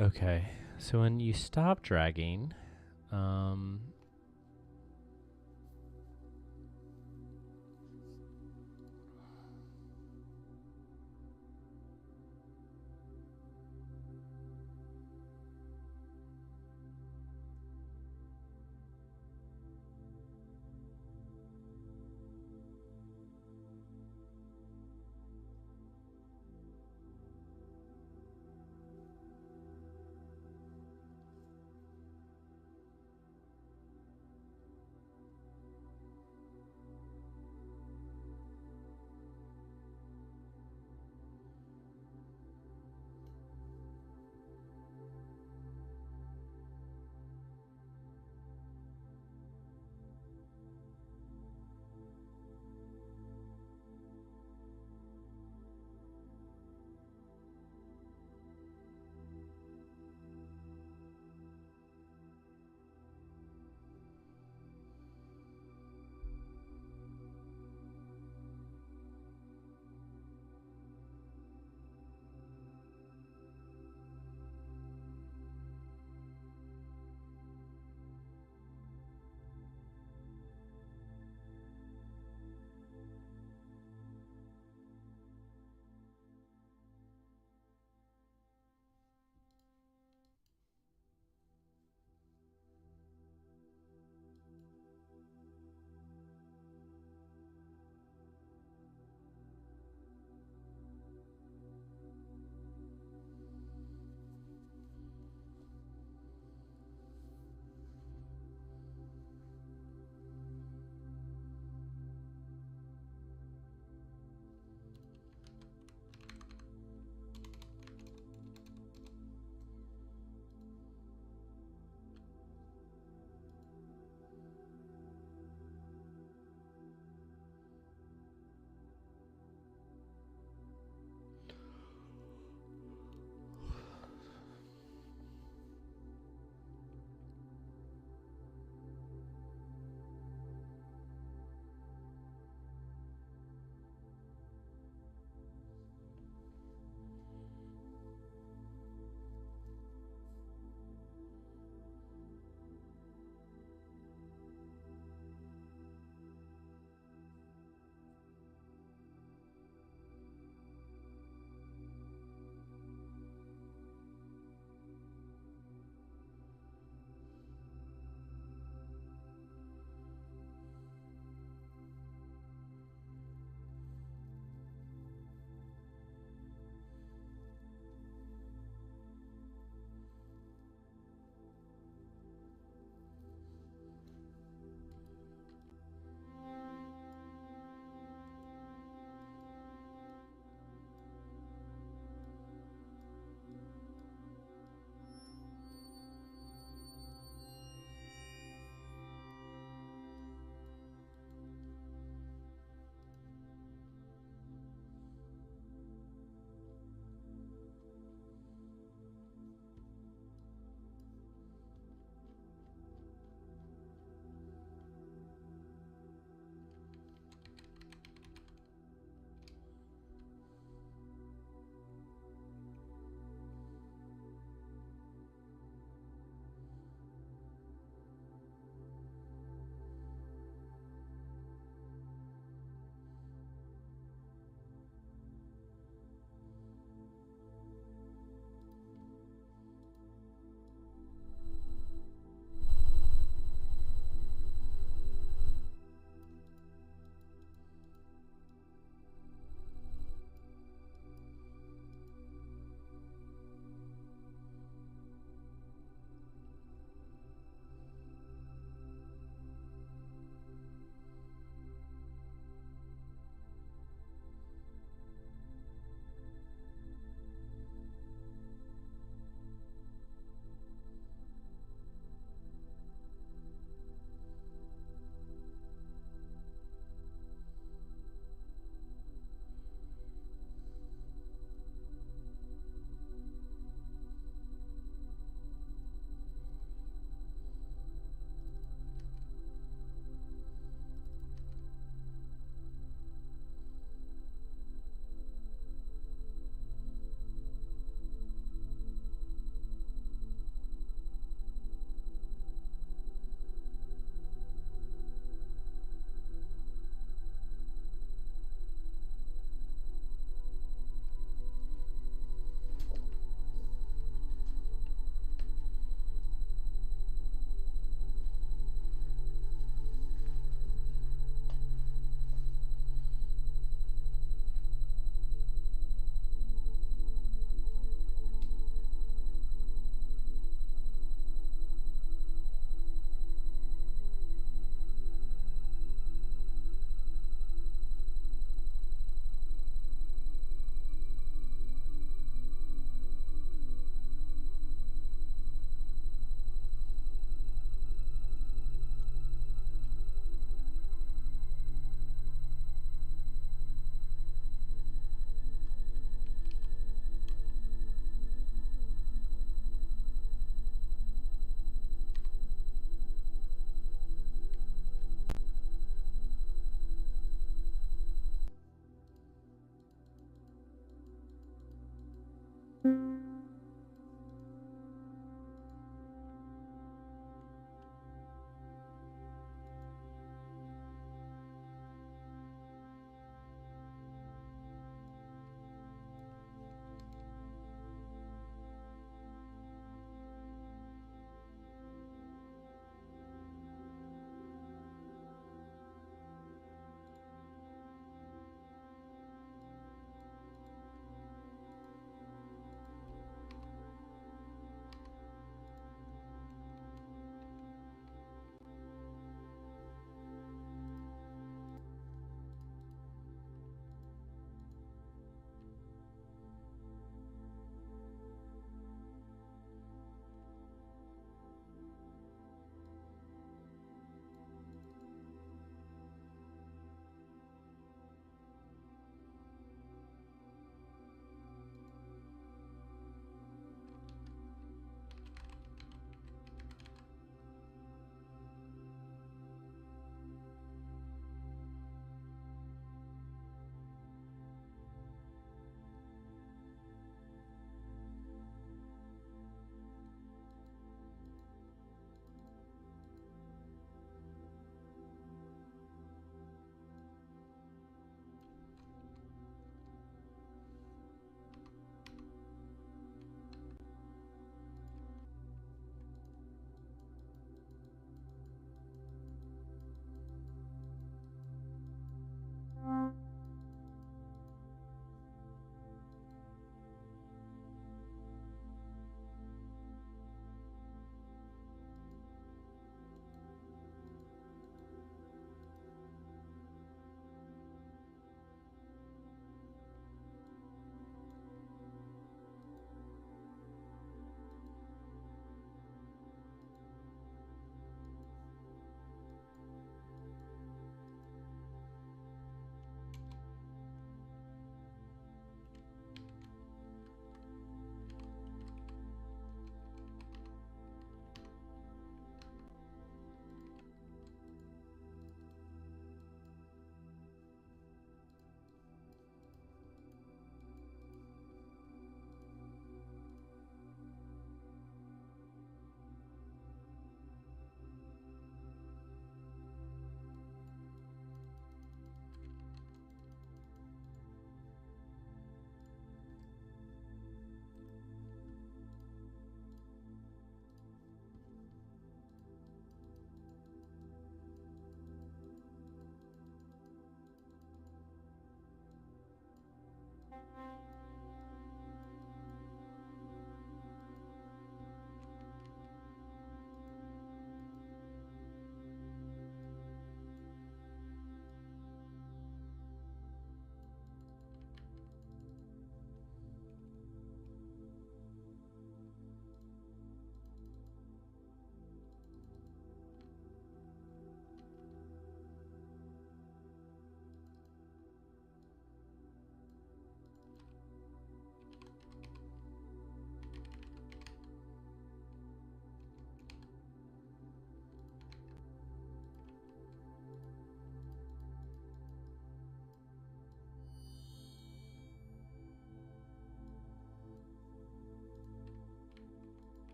Okay, so when you stop dragging,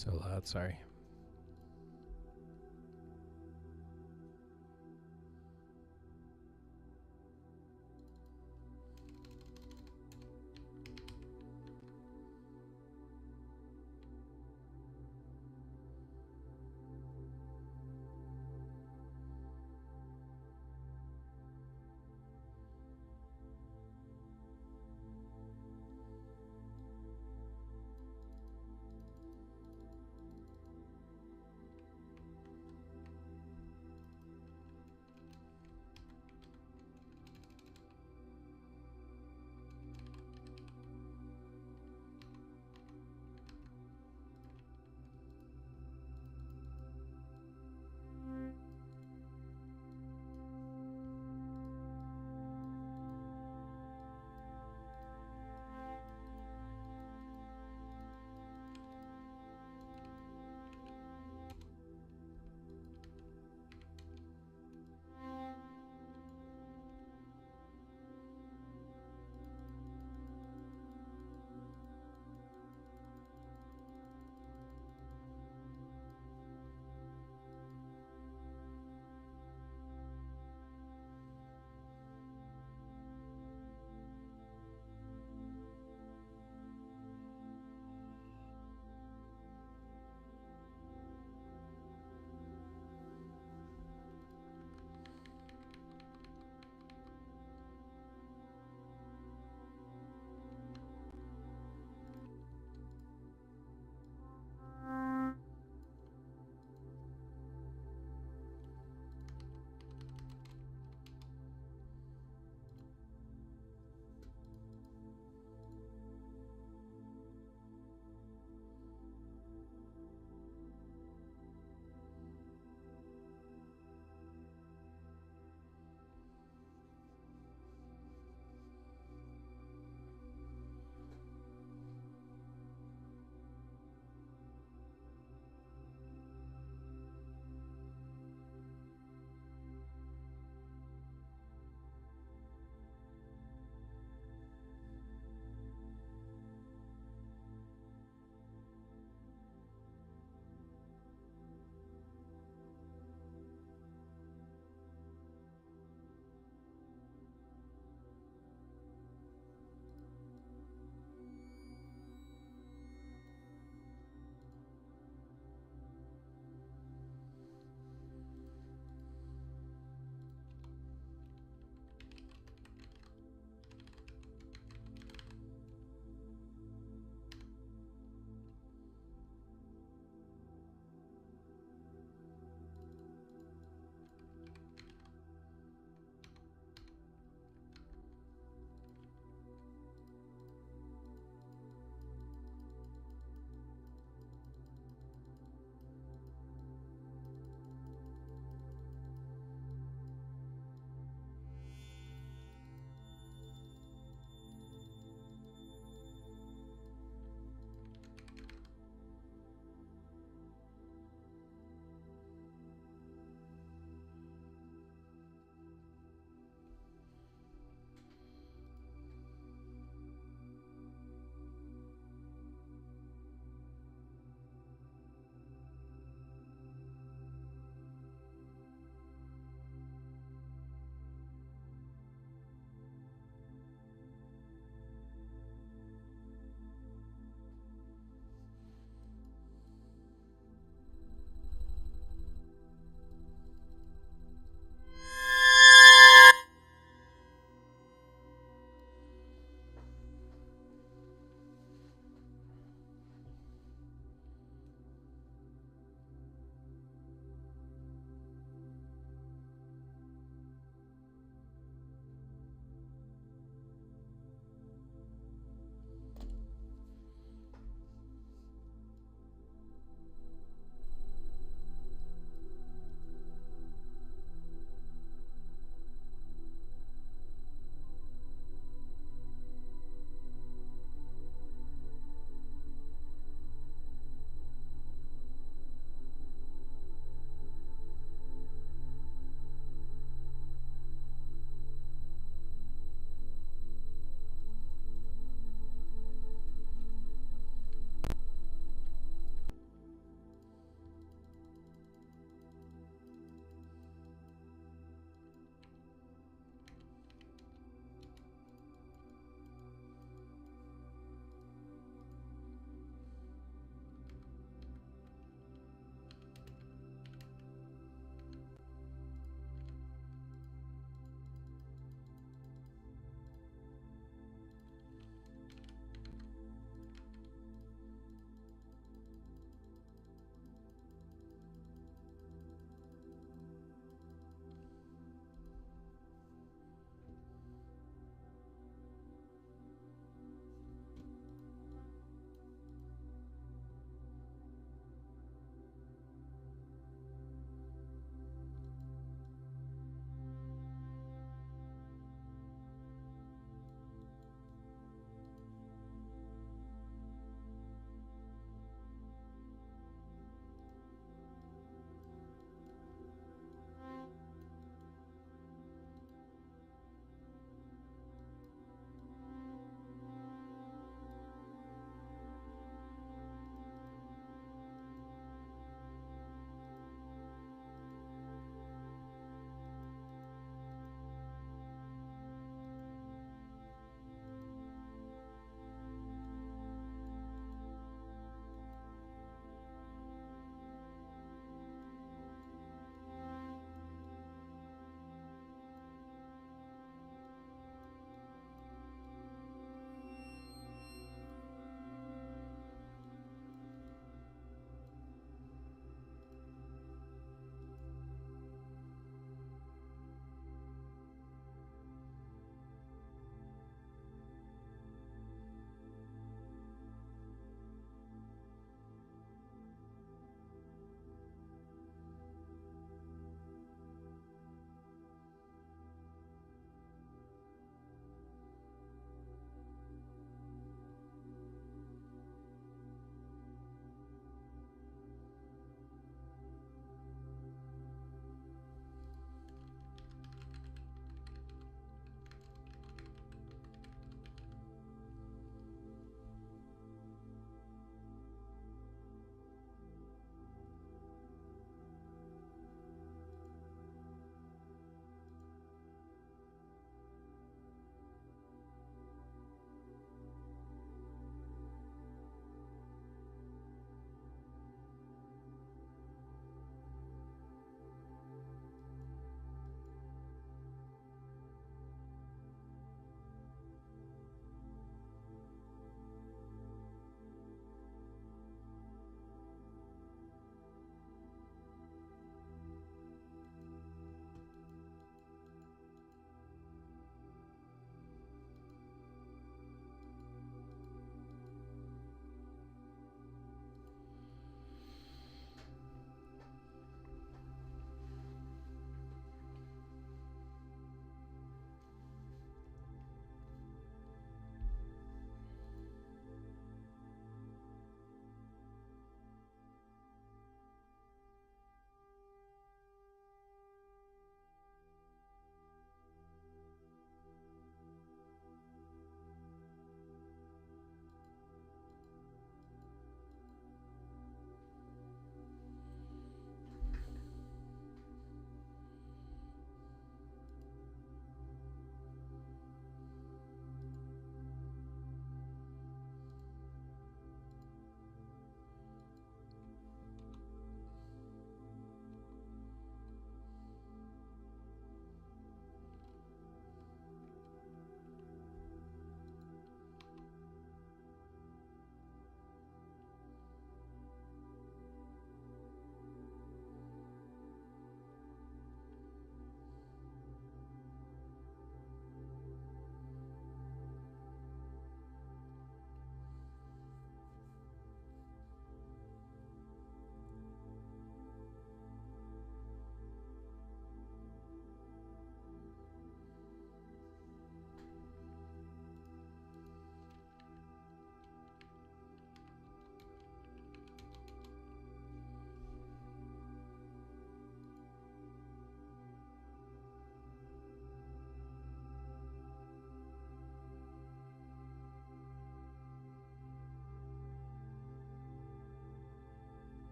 So loud, sorry.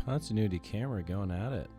Continuity camera going at it.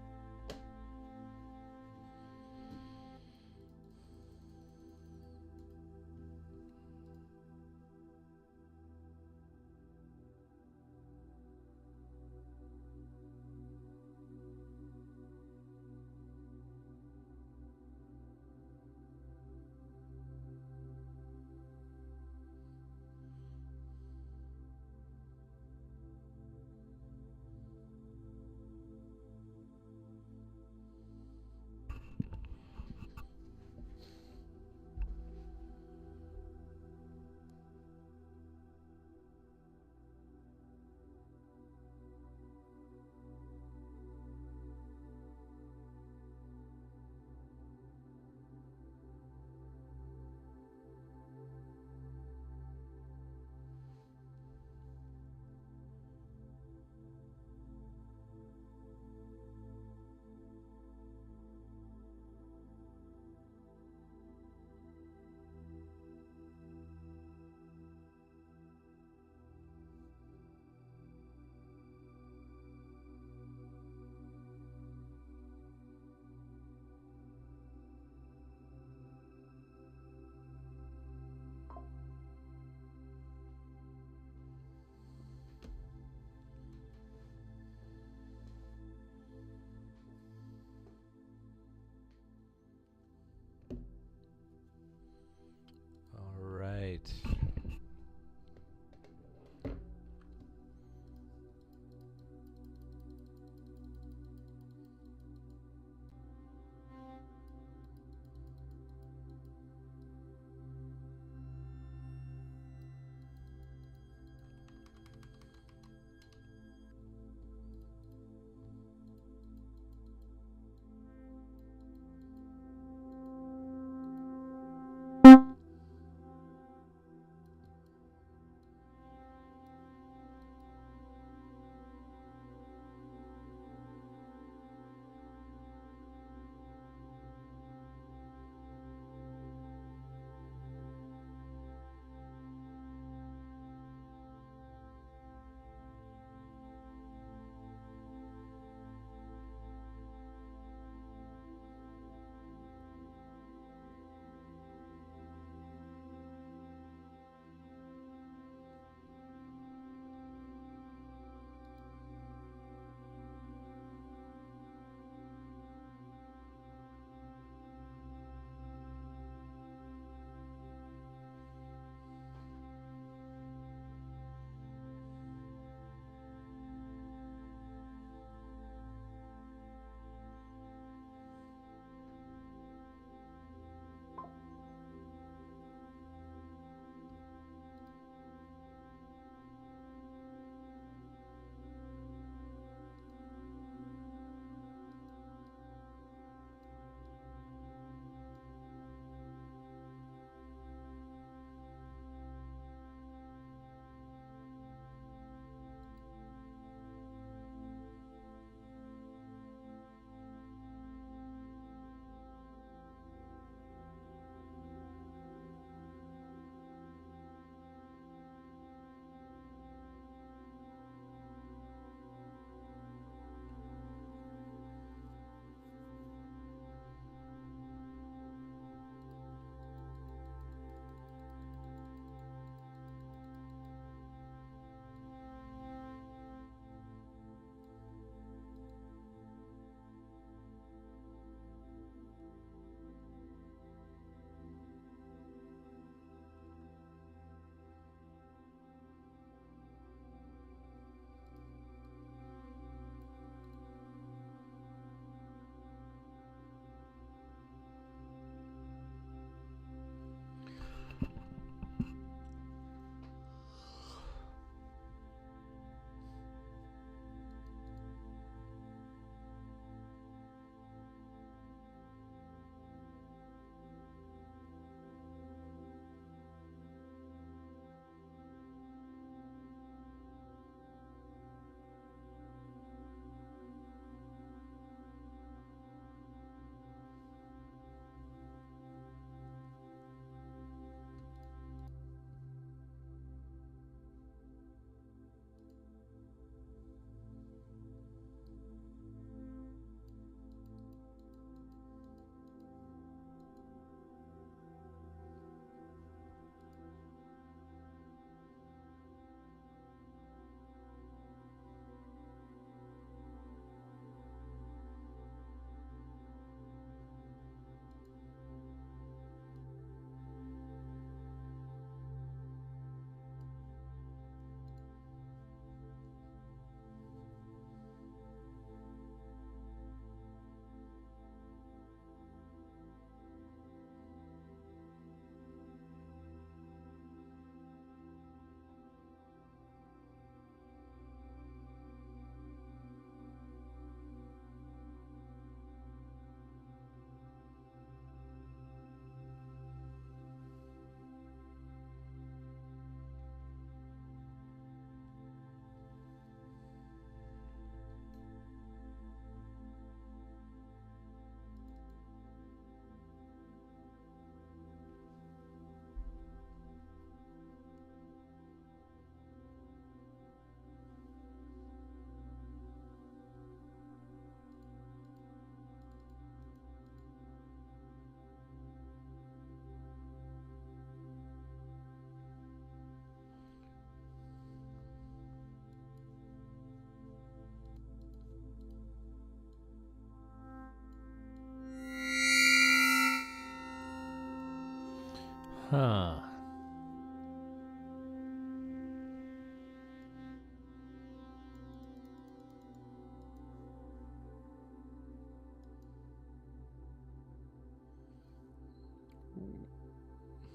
Huh.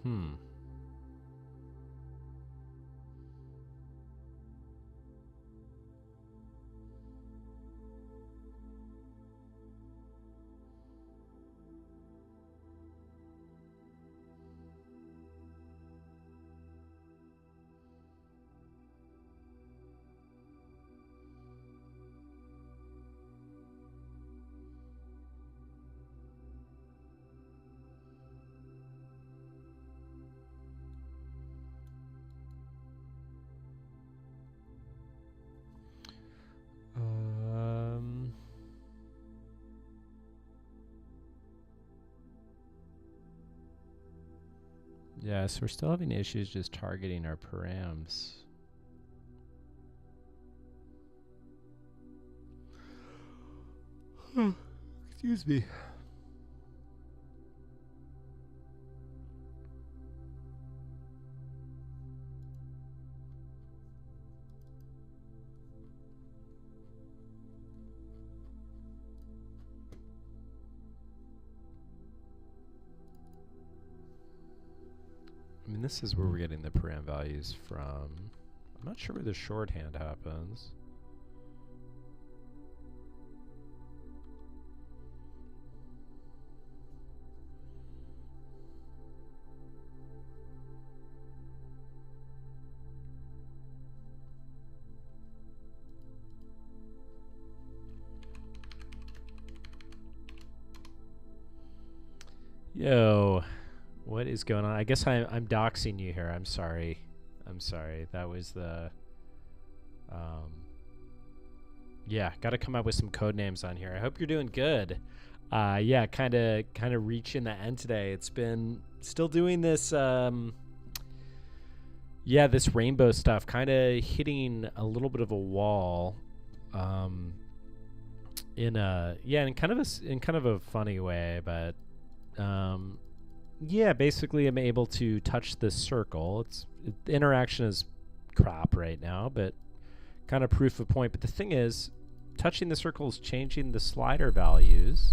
Hmm. Yeah, so we're still having issues just targeting our params. Excuse me. I mean, this is where we're getting the param values from. I'm not sure where the shorthand happens. Yo, what is going on? I guess I'm doxing you here. I'm sorry. I'm sorry. That was the... yeah, got to come up with some code names on here. I hope you're doing good. Yeah, kind of reaching the end today. It's been still doing this... yeah, this rainbow stuff, kind of hitting a little bit of a wall. In kind of a funny way, but... yeah, basically I'm able to touch this circle. The interaction is crap right now, but kind of proof of point. But the thing is, touching the circle is changing the slider values,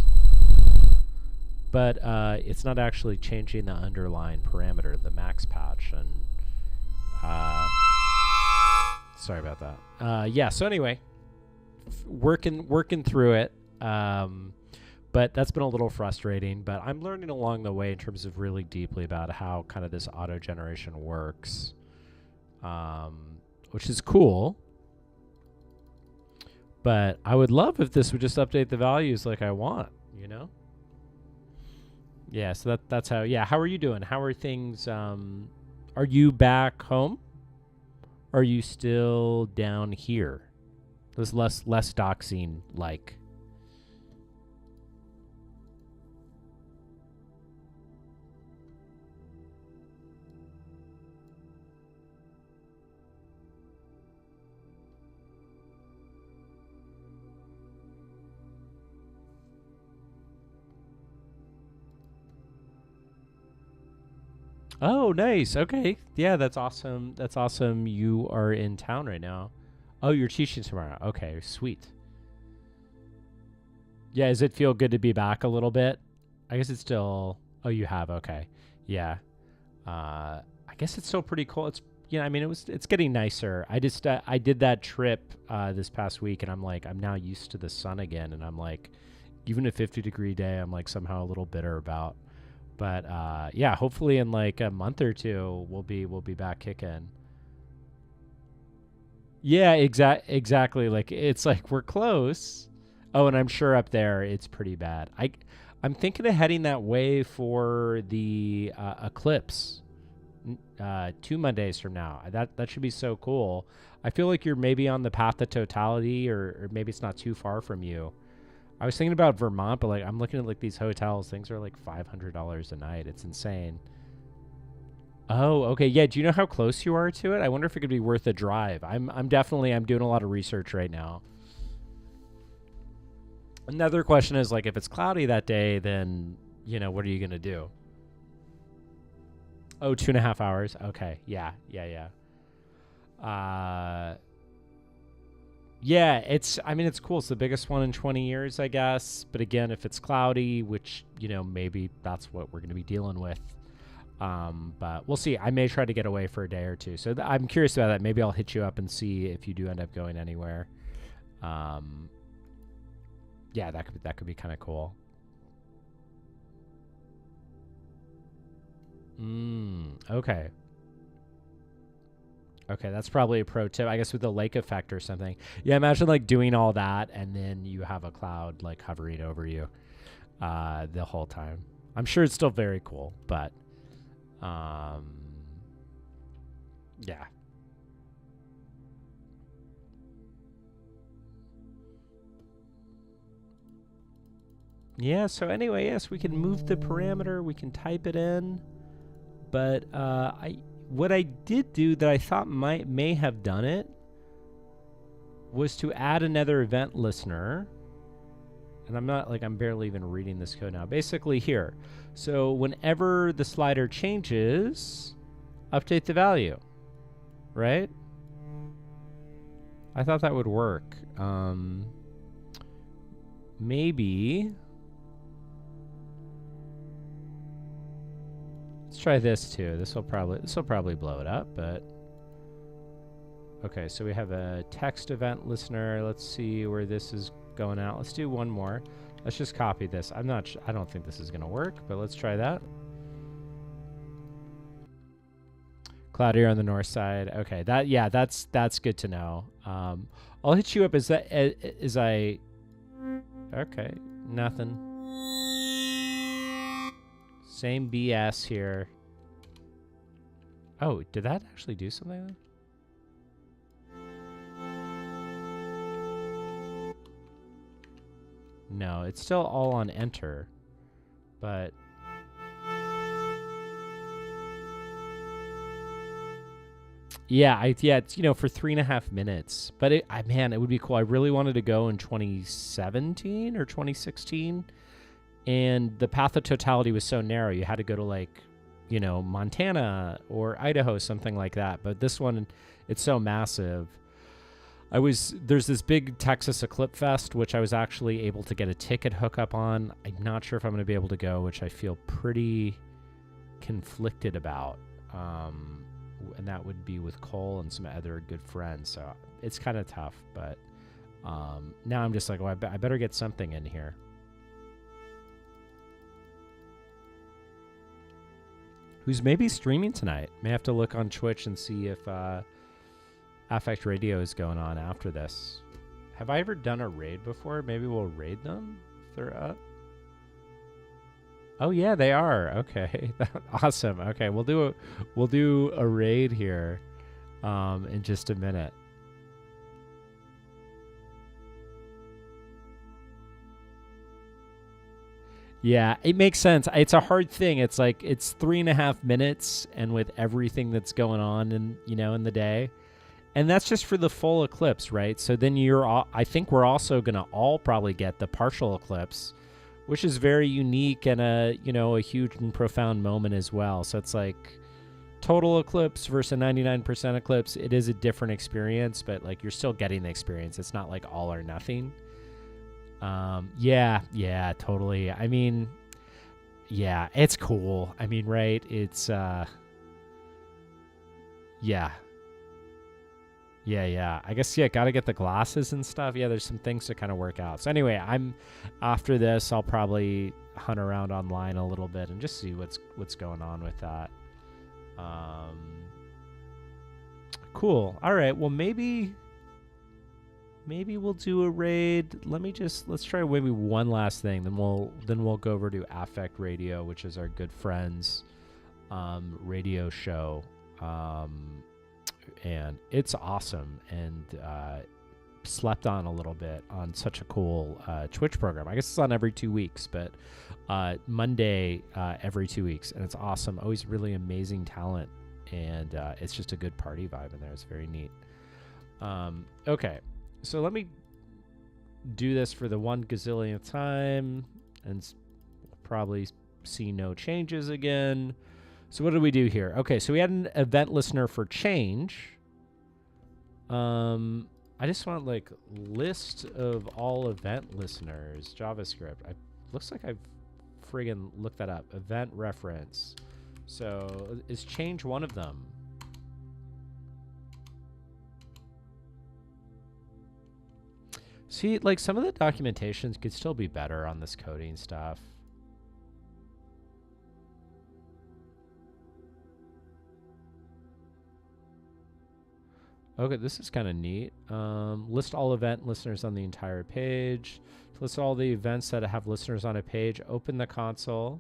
but it's not actually changing the underlying parameter, the max patch. And sorry about that. Yeah, so anyway, working through it. But that's been a little frustrating, but I'm learning along the way in terms of really deeply about how kind of this auto generation works, which is cool. But I would love if this would just update the values like I want, you know? Yeah, so that's how, yeah. How are you doing? How are things? Are you back home? Or are you still down here? There's less doxing like. Oh, nice. Okay. Yeah, that's awesome. That's awesome. You are in town right now. Oh, you're teaching tomorrow. Okay, sweet. Yeah, does it feel good to be back a little bit? I guess it's still... Oh, you have. Okay. Yeah. I guess it's still pretty cool. It's, you know, I mean, it's getting nicer. I just, I did that trip this past week, and I'm like, I'm now used to the sun again, and I'm like, even a 50-degree day, I'm like somehow a little bitter about. But yeah, hopefully in like a month or two, we'll be back kicking. Yeah, exactly. Like it's like we're close. Oh, and I'm sure up there it's pretty bad. I'm thinking of heading that way for the eclipse 2 Mondays from now. That should be so cool. I feel like you're maybe on the path to totality, or maybe it's not too far from you. I was thinking about Vermont, but like I'm looking at like these hotels. Things are like $500 a night. It's insane. Oh, okay. Yeah. Do you know how close you are to it? I wonder if it could be worth a drive. I'm doing a lot of research right now. Another question is like, if it's cloudy that day, then, you know, what are you going to do? Oh, 2.5 hours. Okay. Yeah. Yeah, I mean, it's cool. It's the biggest one in 20 years, I guess. But again, if it's cloudy, which, maybe that's what we're going to be dealing with. But we'll see. I may try to get away for a day or two. So I'm curious about that. Maybe I'll hit you up and see if you do end up going anywhere. Yeah, that could be kind of cool. Okay. Okay, that's probably a pro tip, I guess, with the lake effect or something. Yeah, imagine like doing all that and then you have a cloud like hovering over you the whole time. I'm sure it's still very cool, but yeah. Yeah, so anyway, yes, we can move the parameter, we can type it in, but what I did do that I thought may have done it was to add another event listener. And I'm barely even reading this code now. Basically here. So whenever the slider changes, update the value, right? I thought that would work. Maybe. Let's try this too. This will probably blow it up, but okay, so we have a text event listener. Let's see where this is going out. Let's do one more. Let's just copy this. I don't think this is going to work, but let's try that. Cloudier on the north side. Okay, that's good to know. I'll hit you up. Okay, nothing. Same BS here. Oh, did that actually do something? No, it's still all on enter, but yeah, it's for 3.5 minutes. But man, it would be cool. I really wanted to go in 2017 or 2016. And the path of totality was so narrow. You had to go to Montana or Idaho, something like that. But this one, it's so massive. There's this big Texas Eclipse Fest, which I was actually able to get a ticket hookup on. I'm not sure if I'm going to be able to go, which I feel pretty conflicted about. And that would be with Cole and some other good friends. So it's kind of tough. But now I'm just like, I better get something in here. Who's maybe streaming tonight. May have to look on Twitch and see if Affect Radio is going on after this. Have I ever done a raid before? Maybe we'll raid them if they're up. Oh yeah, they are. Okay, awesome. Okay, we'll do a raid here in just a minute. Yeah, it makes sense. It's a hard thing. It's like it's 3.5 minutes, and with everything that's going on in the day, and that's just for the full eclipse, right? So then I think we're also gonna all probably get the partial eclipse, which is very unique and a huge and profound moment as well. So it's like total eclipse versus 99% eclipse. It is a different experience, but like you're still getting the experience. It's not like all or nothing. Yeah, totally. I mean, yeah, it's cool. I mean, right? It's, yeah. I guess, gotta get the glasses and stuff. Yeah, there's some things to kind of work out. So anyway, after this, I'll probably hunt around online a little bit and just see what's going on with that. Cool. All right. Well, maybe we'll do a raid. Let's try maybe one last thing. Then we'll go over to Affect Radio, which is our good friends radio show. And it's awesome and slept on a little bit on such a cool Twitch program. I guess it's on every 2 weeks, but Monday every 2 weeks, and it's awesome. Always really amazing talent, and it's just a good party vibe in there. It's very neat. Okay. So let me do this for the 1 gazillionth time and probably see no changes again. So what did we do here? Okay, so we had an event listener for change. I just want like list of all event listeners, JavaScript. Looks like I've friggin' looked that up. Event reference. So is change one of them? See, like some of the documentations could still be better on this coding stuff. Okay, this is kind of neat. List all event listeners on the entire page. List all the events that have listeners on a page. Open the console.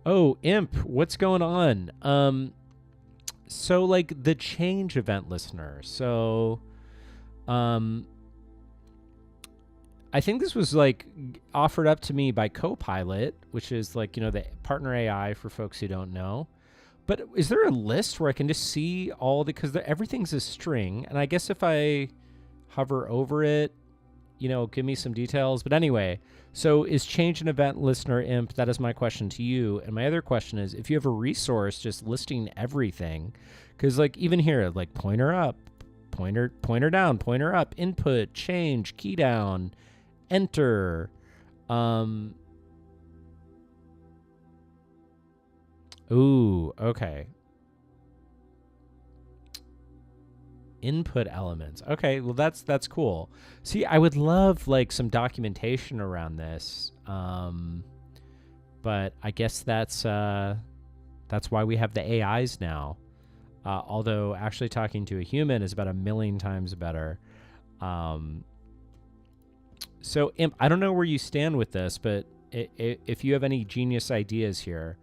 Oh, imp, what's going on? So like the change event listener. So, I think this was like offered up to me by Copilot, which is like, you know, the partner AI for folks who don't know. But is there a list where I can just see all the, because everything's a string, and I guess if I hover over it, you know, give me some details. But anyway, so is change an event listener imp? That is my question to you. And my other question is, if you have a resource just listing everything, because like even here, like pointer up, pointer down, pointer up, input, change, key down, enter, ooh, okay. Input elements. Okay, well that's cool. See, I would love like some documentation around this. But I guess that's why we have the AIs now. Although actually talking to a human is about 1,000,000 times better. So Imp, I don't know where you stand with this, but if you have any genius ideas here,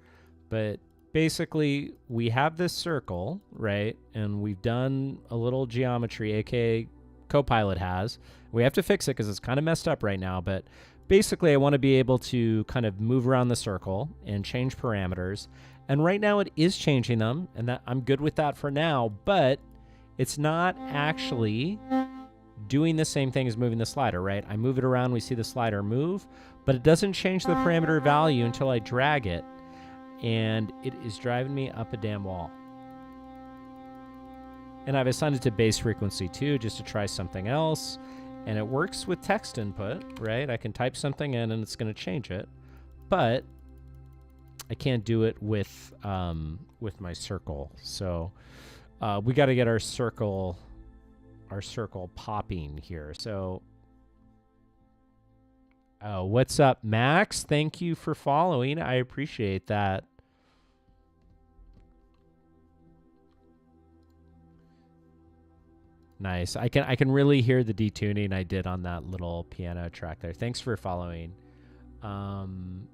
but basically, we have this circle, right? And we've done a little geometry, aka Copilot has. We have to fix it because it's kind of messed up right now. But basically, I want to be able to kind of move around the circle and change parameters. And right now, it is changing them, and that I'm good with that for now. But it's not actually doing the same thing as moving the slider, right? I move it around, we see the slider move, but it doesn't change the parameter value until I drag it. And it is driving me up a damn wall. And I've assigned it to base frequency too, just to try something else. And it works with text input, right? I can type something in and it's going to change it. But I can't do it with my circle. So we got to get our circle popping here. So, oh, what's up, Max? Thank you for following. I appreciate that. Nice. I can really hear the detuning I did on that little piano track there. Thanks for following. And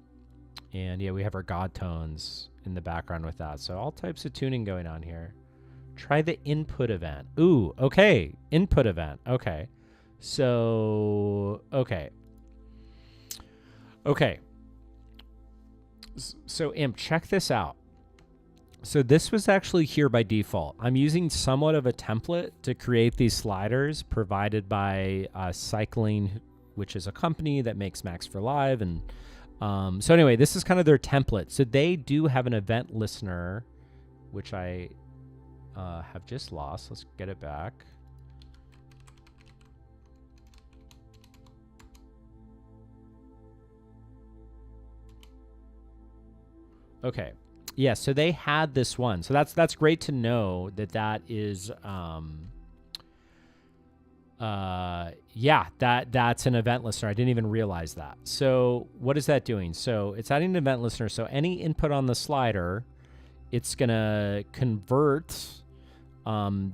yeah, we have our God tones in the background with that. So all types of tuning going on here. Try the input event. Ooh, okay. Input event. Okay. So, okay. Okay. So Imp, check this out. So this was actually here by default. I'm using somewhat of a template to create these sliders provided by Cycling, which is a company that makes Max for Live. And so anyway, this is kind of their template. So they do have an event listener, which I have just lost. Let's get it back. Okay. Yeah, so they had this one. So that's great to know that is yeah, that's an event listener. I didn't even realize that. So what is that doing? So it's adding an event listener. So any input on the slider, it's gonna convert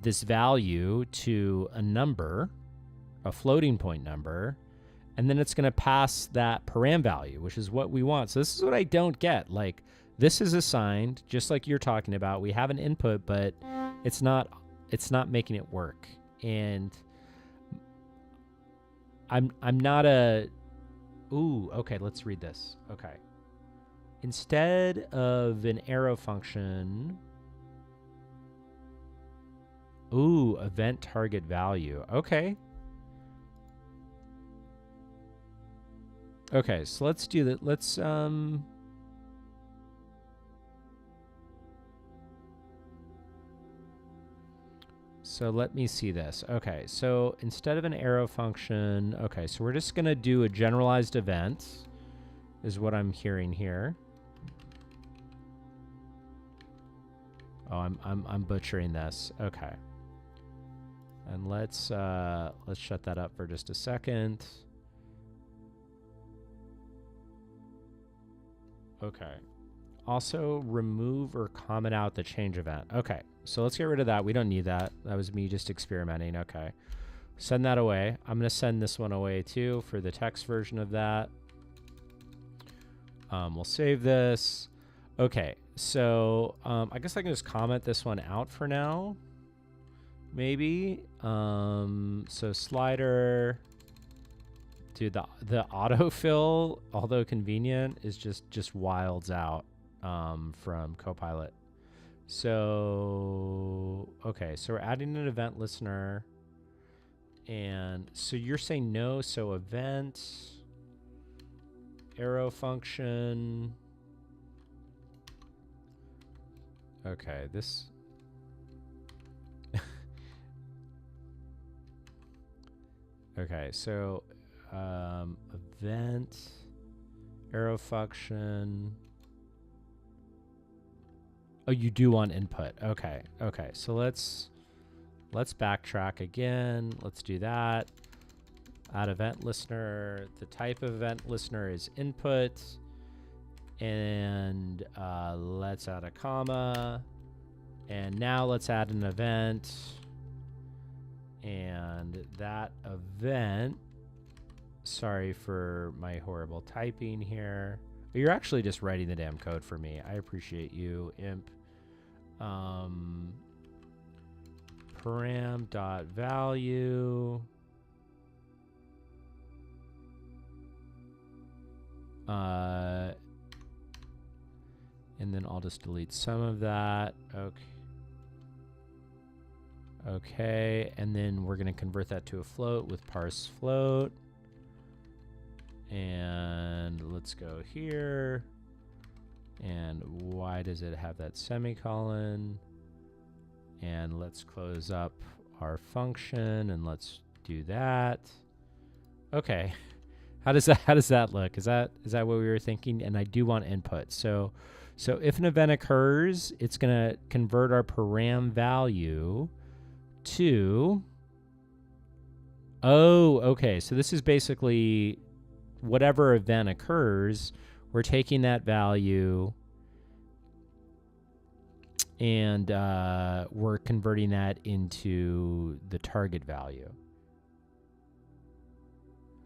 this value to a number, a floating point number, and then it's gonna pass that param value, which is what we want. So this is what I don't get. Like, this is assigned, just like you're talking about. We have an input, but it's not making it work. And I'm not a... Ooh, okay, let's read this. Okay. Instead of an arrow function... Ooh, event target value. Okay. Okay, so let's do that. Let's so let me see this. Okay, so instead of an arrow function, okay, so we're just gonna do a generalized event, is what I'm hearing here. Oh, I'm butchering this. Okay. And let's shut that up for just a second. Okay. Also remove or comment out the change event. Okay. So let's get rid of that. We don't need that. That was me just experimenting. Okay. Send that away. I'm going to send this one away too for the text version of that. We'll save this. Okay. So I guess I can just comment this one out for now. Maybe. So slider. Dude, the autofill, although convenient, is just wilds out from Copilot. So, okay, so we're adding an event listener. And so you're saying no, so event, arrow function. Okay, this... okay, so event, arrow function. Oh, you do want input. Okay. Okay. So let's backtrack again. Let's do that. Add event listener. The type of event listener is input. And let's add a comma. And now let's add an event. And that event, sorry for my horrible typing here. You're actually just writing the damn code for me. I appreciate you, imp. Param.value. And then I'll just delete some of that. Okay. Okay, and then we're going to convert that to a float with parse float. And let's go here. And why does it have that semicolon? And let's close up our function and let's do that. Okay. How does that look? Is that what we were thinking? And I do want input. So if an event occurs, it's going to convert our param value to, oh, okay. So this is basically whatever event occurs, we're taking that value and we're converting that into the target value.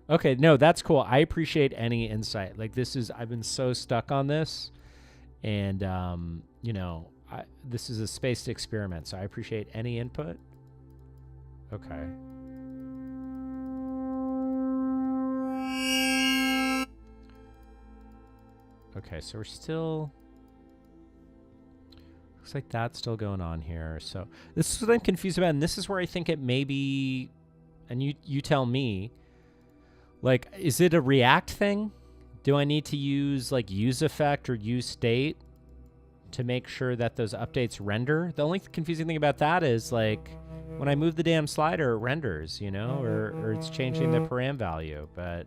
Okay, no, that's cool. I appreciate any insight. Like I've been so stuck on this, and you know, this is a spaced experiment, so I appreciate any input. Okay. Okay, so we're still... looks like that's still going on here. So this is what I'm confused about, and this is where I think it may be, and you tell me, like, is it a React thing? Do I need to use, like, use effect or use state to make sure that those updates render? The only confusing thing about that is, like, when I move the damn slider, it renders, you know, or it's changing the param value, but...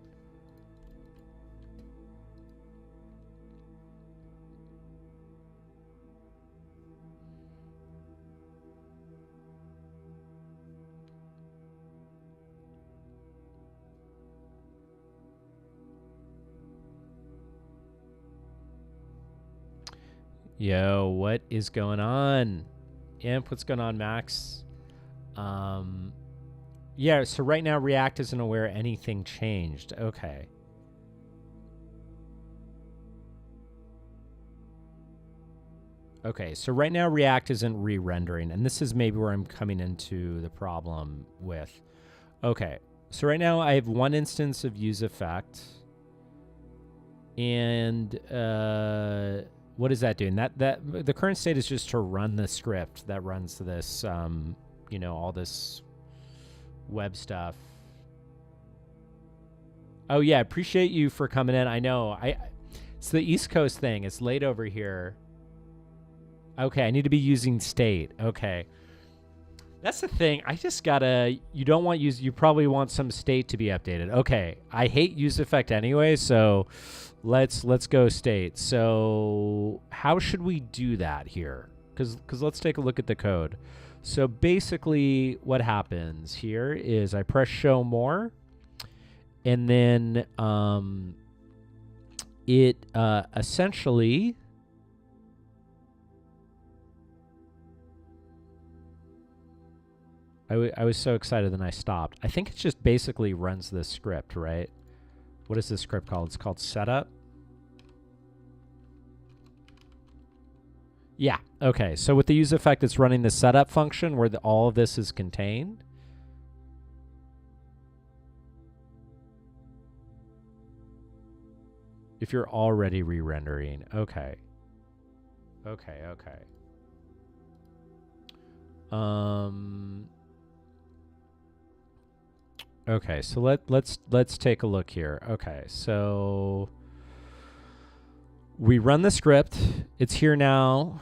Yo, what is going on? Imp, what's going on, Max? Yeah, so right now React isn't aware anything changed. Okay. Okay, so right now React isn't re-rendering, and this is maybe where I'm coming into the problem with. Okay, so right now I have one instance of use effect, and what is that doing? That the current state is just to run the script that runs this, you know, all this web stuff. Oh yeah, appreciate you for coming in. I know. It's the East Coast thing. It's late over here. Okay, I need to be using state. Okay. That's the thing. I just gotta. You don't want use. You probably want some state to be updated. Okay. I hate use effect anyway, so let's go state. So how should we do that here? Because let's take a look at the code. So basically, what happens here is I press show more, and then it essentially. I was so excited then I stopped. I think it just basically runs this script, right? What is this script called? It's called setup. Yeah, okay. So with the use effect, it's running the setup function where all of this is contained. If you're already re-rendering. Okay. Okay. Okay, so let's take a look here. Okay, so we run the script. It's here now.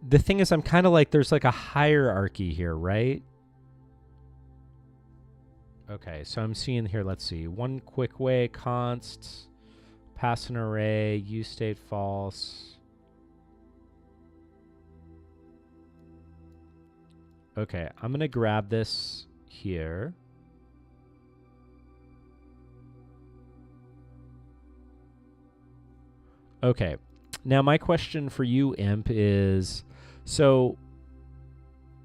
The thing is, I'm kind of like, there's like a hierarchy here, right? Okay, so I'm seeing here, let's see. One quick way, const, pass an array, use state false. Okay, I'm going to grab this here. Okay, now my question for you, Imp, is, so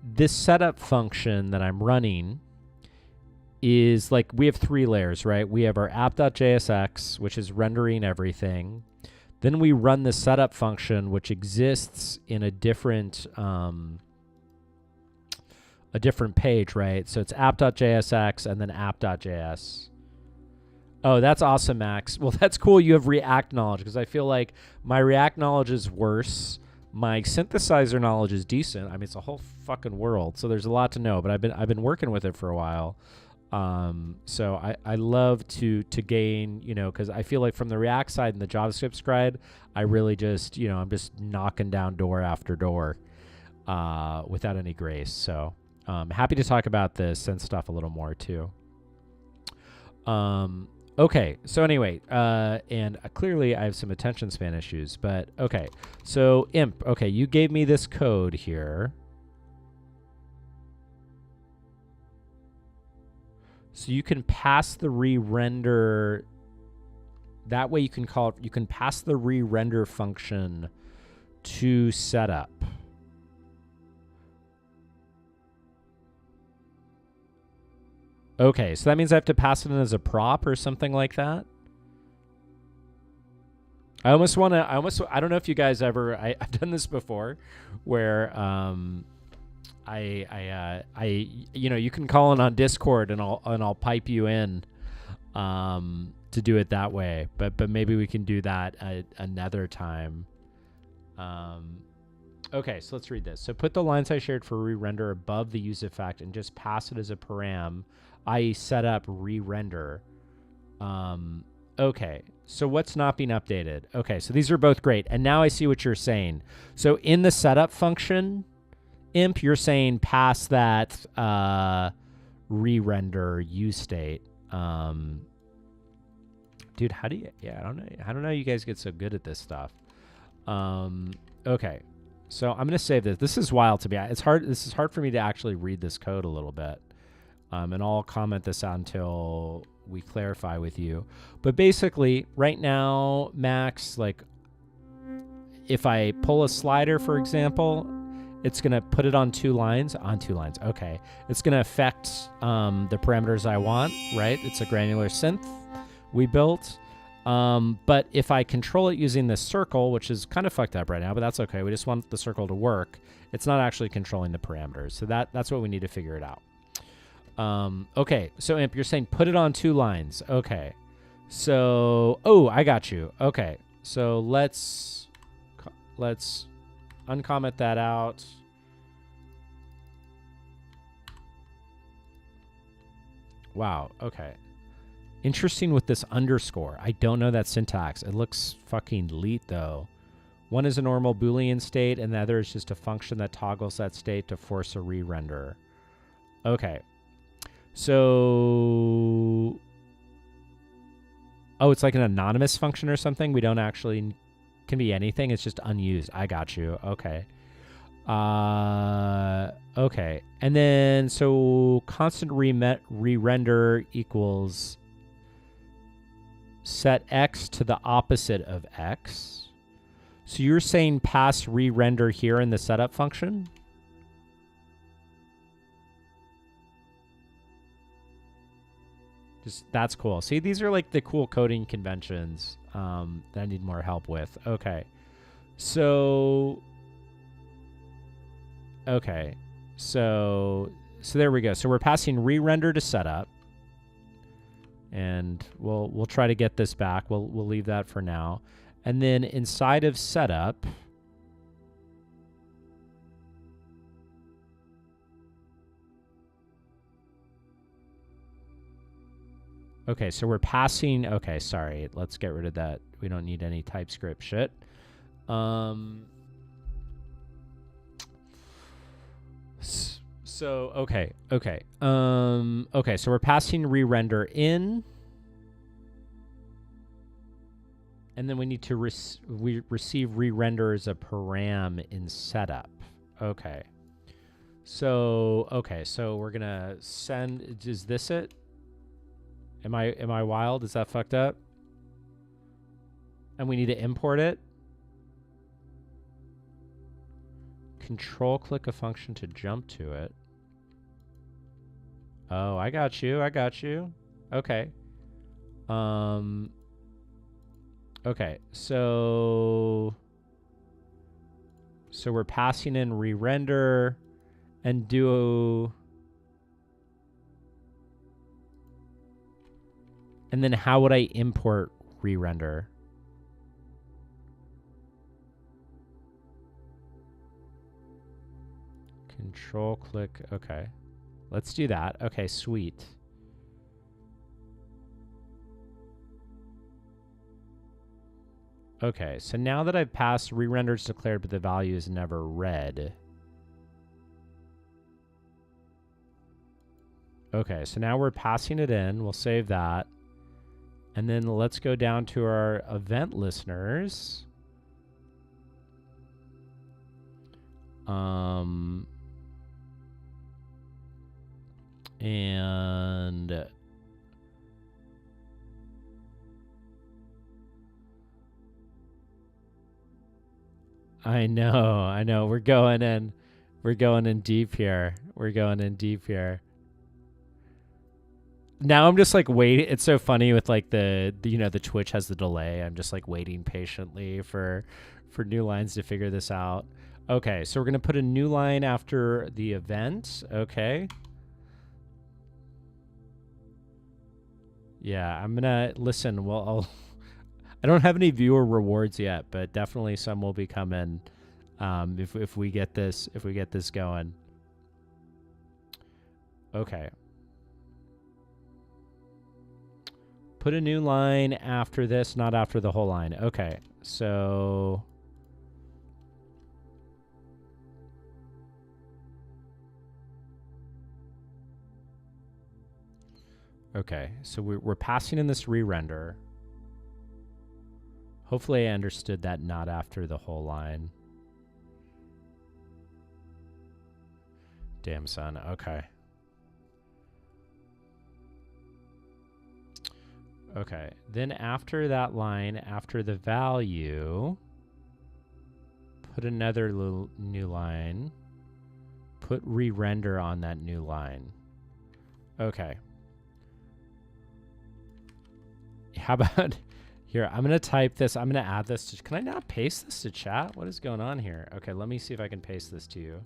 this setup function that I'm running is like, we have 3 layers, right? We have our app.jsx, which is rendering everything. Then we run the setup function, which exists in a different page, right? So it's app.jsx and then app.js. Oh, that's awesome, Max. Well, that's cool. You have React knowledge, because I feel like my React knowledge is worse. My synthesizer knowledge is decent. I mean, it's a whole fucking world, so there's a lot to know. But I've been working with it for a while. So I love to gain, you know, because I feel like from the React side and the JavaScript side, I really just, you know, I'm just knocking down door after door without any grace. So happy to talk about this and stuff a little more too. Okay, so anyway, and clearly I have some attention span issues, but okay. So Imp, okay, you gave me this code here. So you can pass the re-render. That way you can call it, you can pass the re-render function to setup. Okay, so that means I have to pass it in as a prop or something like that. I almost want to, I don't know if you guys ever, I've done this before where, you know, you can call in on Discord and I'll pipe you in, to do it that way. But maybe we can do that another time. Okay, so let's read this. So put the lines I shared for re-render above the use effect and just pass it as a param, i.e. set up re-render. Okay, so what's not being updated? Okay, so these are both great. And now I see what you're saying. So in the setup function, Imp, you're saying pass that re-render use state. Dude, how do you, yeah, I don't know how you guys get so good at this stuff. Okay, so I'm going to save this. This is wild to me. It's hard. This is hard for me to actually read this code a little bit. And I'll comment this out until we clarify with you. But basically, right now, Max, like, if I pull a slider, for example, it's going to put it on 2 lines. On 2 lines, okay. It's going to affect the parameters I want, right? It's a granular synth we built. But if I control it using this circle, which is kind of fucked up right now, but that's okay. We just want the circle to work. It's not actually controlling the parameters. So that's what we need to figure it out. Okay, so Imp, you're saying put it on 2 lines. Okay. So, oh, I got you. Okay. So let's uncomment that out. Wow. Okay. Interesting with this underscore. I don't know that syntax. It looks fucking leet though. One is a normal Boolean state, and the other is just a function that toggles that state to force a re-render. Okay. So... Oh, it's like an anonymous function or something? We don't actually... Can be anything. It's just unused. I got you. Okay. Okay. And then, so constant re-render equals set x to the opposite of x. So you're saying pass re-render here in the setup function? Just, that's cool. See, these are like the cool coding conventions that I need more help with. Okay. So there we go. So we're passing re-render to setup. And we'll try to get this back. We'll leave that for now. And then inside of setup, okay, so we're passing, okay, sorry, let's get rid of that. We don't need any TypeScript shit. So, okay. Okay, so we're passing re-render in. And then we need to receive re-render as a param in setup. Okay. So we're gonna send, is this it? Am I wild? Is that fucked up? And we need to import it. Control click a function to jump to it. Oh, I got you. Okay. Okay, so we're passing in re-render and do, and then how would I import re-render? Control click, okay. Let's do that. Okay, sweet. Okay, so now that I've passed re-render is declared, but the value is never read. Okay, so now we're passing it in. We'll save that. And then let's go down to our event listeners. And I know. We're going in deep here. Now I'm just like waiting. It's so funny with like the Twitch has the delay. I'm just like waiting patiently for new lines to figure this out. Okay, so we're going to put a new line after the event. Okay. Yeah, I'm going to listen. Well, I don't have any viewer rewards yet, but definitely some will be coming if we get this going. Okay. Put a new line after this, not after the whole line. Okay, so we're passing in this re-render. Hopefully I understood that not after the whole line. Damn, son. Okay. Okay. Then after that line, after the value, put another little new line. Put re-render on that new line. Okay. How about... Here, I'm going to type this. I'm going to add this to... Can I not paste this to chat? What is going on here? Okay, let me see if I can paste this to you.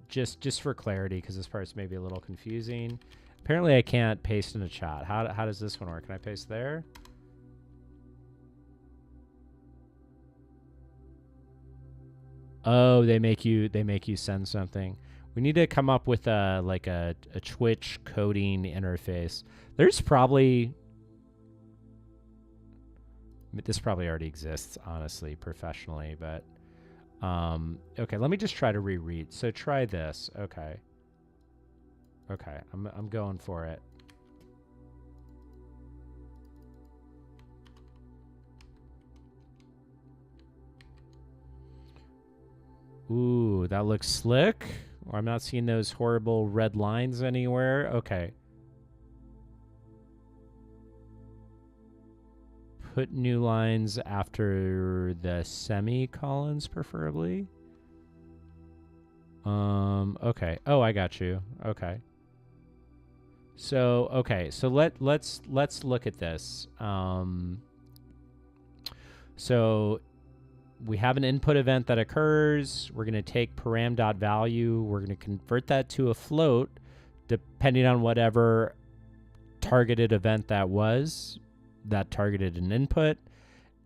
Just for clarity, because this part's maybe a little confusing. Apparently, I can't paste in a chat. How does this one work? Can I paste there? Oh, they make you send something. We need to come up with a like a Twitch coding interface. There's probably this probably already exists, honestly, professionally, but okay, let me just try to reread. So try this. Okay. Okay, I'm going for it. Ooh, that looks slick. I'm not seeing those horrible red lines anywhere. Okay. Put new lines after the semicolons, preferably. Okay. Oh, I got you. Okay. So, okay. So let's look at this. So we have an input event that occurs. We're going to take param.value. We're going to convert that to a float depending on whatever targeted event that was that targeted an input.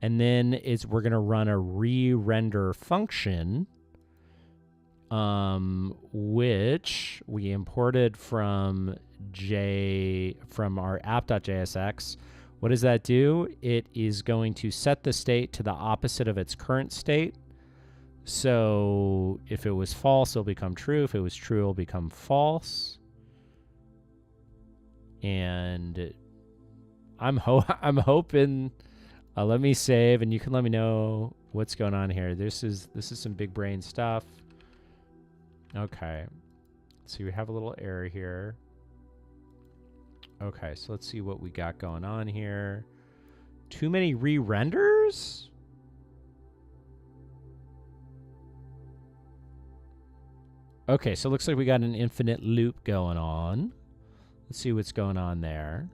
And then we're going to run a re-render function, which we imported from our app.jsx. What does that do? It is going to set the state to the opposite of its current state. So if it was false, it'll become true. If it was true, it'll become false. And I'm hoping. Let me save, and you can let me know what's going on here. This is some big brain stuff. Okay, so we have a little error here. Okay, so let's see what we got going on here. Too many re-renders? Okay, so it looks like we got an infinite loop going on. Let's see what's going on there.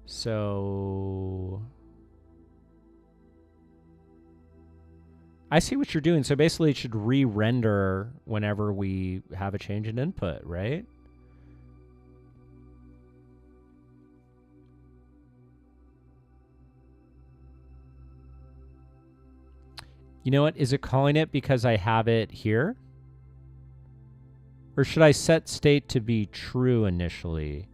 So I see what you're doing. So basically it should re-render whenever we have a change in input, right? You know what? Is it calling it because I have it here? Or should I set state to be true initially?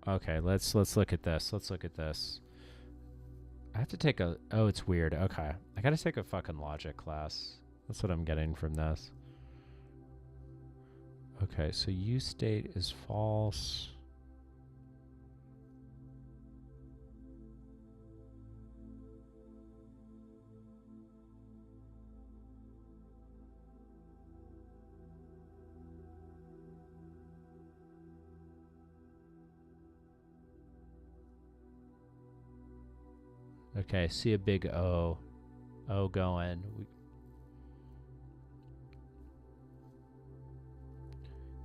Okay, let's look at this. Let's look at this. I have to take a... Oh, it's weird. Okay. I gotta take a fucking logic class. That's what I'm getting from this. Okay, so useState is false. Okay, see a big O. O going.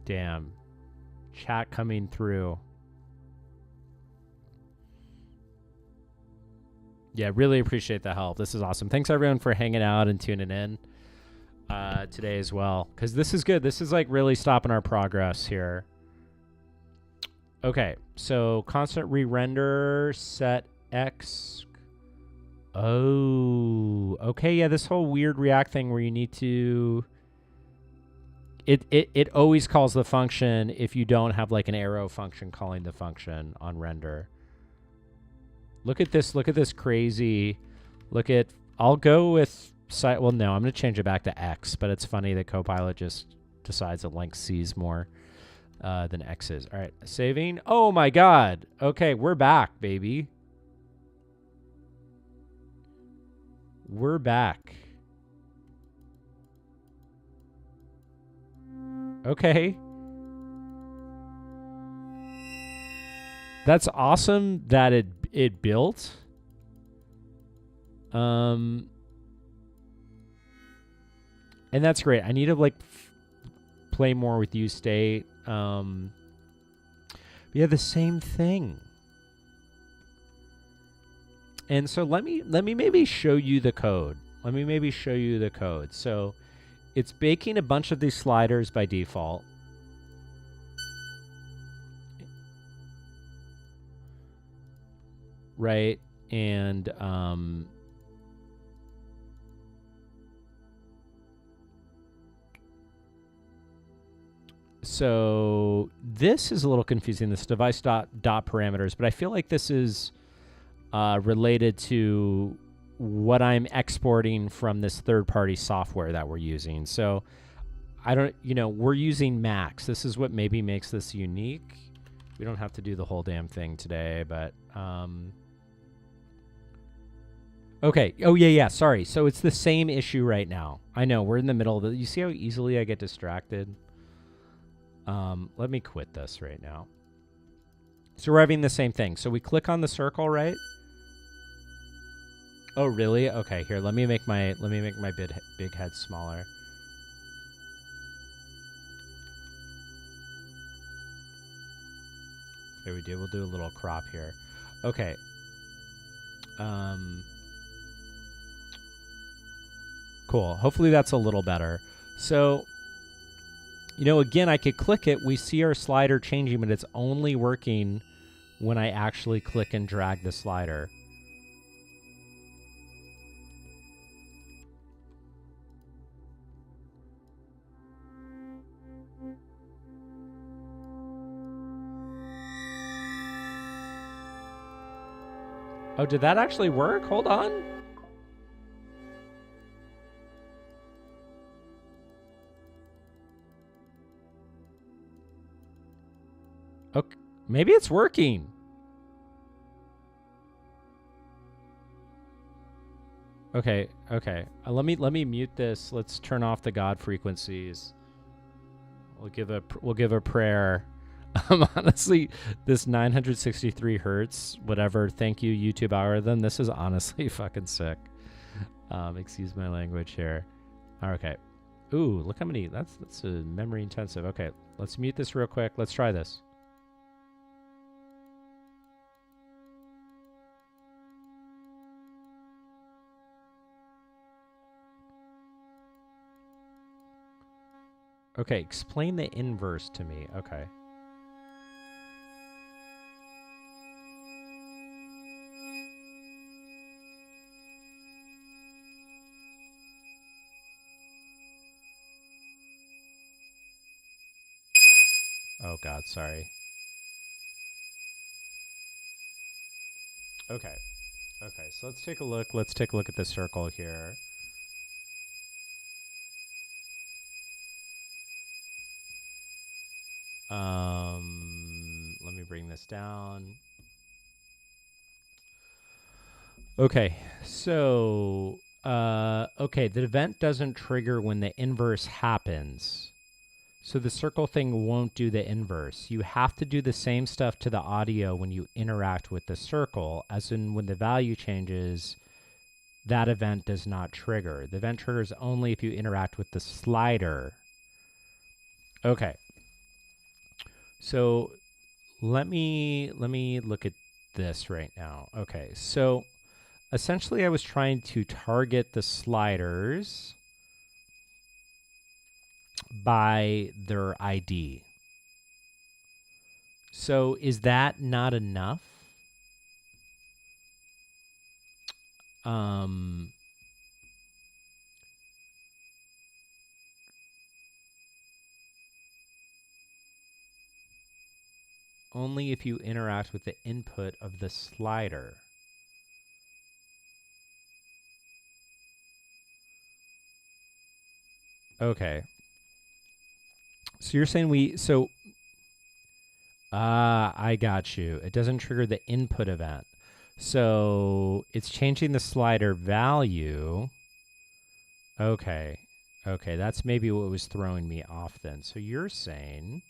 Damn. Chat coming through. Yeah, really appreciate the help. This is awesome. Thanks everyone for hanging out and tuning in today as well. Because this is good. This is like really stopping our progress here. Okay, so constant re-render set X. Oh, okay. Yeah, this whole weird React thing where you need to... It always calls the function if you don't have like an arrow function calling the function on render. Look at this. Look at this crazy. Look at... I'll go with... Well, no, I'm going to change it back to X, but it's funny that Copilot just decides that length C is more than X is. All right, saving. Oh, my God. Okay, we're back, baby. We're back. Okay. That's awesome that it built. And that's great. I need to like play more with useState. Yeah, the same thing. And so let me maybe show you the code. Let me maybe show you the code. So it's baking a bunch of these sliders by default. right? And so this is a little confusing, this device dot parameters, but I feel like this is related to what I'm exporting from this third-party software that we're using. So I don't, we're using Max. This is what maybe makes this unique. We don't have to do the whole damn thing today, but okay. Oh yeah, sorry. So it's the same issue right now. I know we're in the middle of it. You see how easily I get distracted? Let me quit this right now. So we're having the same thing. So we click on the circle, right? Oh, really? Okay, here, let me make my big head smaller. There we do. We'll do a little crop here. Okay. Cool. Hopefully that's a little better. So, again, I could click it. We see our slider changing, but it's only working when I actually click and drag the slider. Oh, did that actually work? Hold on. Okay, maybe it's working. Okay. Let me mute this. Let's turn off the God frequencies. We'll give a prayer. Honestly, this 963 hertz, whatever. Thank you, YouTube algorithm. This is honestly fucking sick. Excuse my language here. Okay. Ooh, look how many. That's a memory intensive. Okay, let's mute this real quick. Let's try this. Okay, explain the inverse to me. Okay. Oh God, sorry. Okay. So let's take a look. Let's take a look at the circle here. Let me bring this down. Okay, so okay, the event doesn't trigger when the inverse happens. So the circle thing won't do the inverse. You have to do the same stuff to the audio when you interact with the circle, as in when the value changes, that event does not trigger. The event triggers only if you interact with the slider. Okay. So let me look at this right now. Okay, so essentially I was trying to target the sliders by their ID. So is that not enough? Only if you interact with the input of the slider. Okay. So you're saying I got you. It doesn't trigger the input event. So it's changing the slider value. Okay. That's maybe what was throwing me off then. So you're saying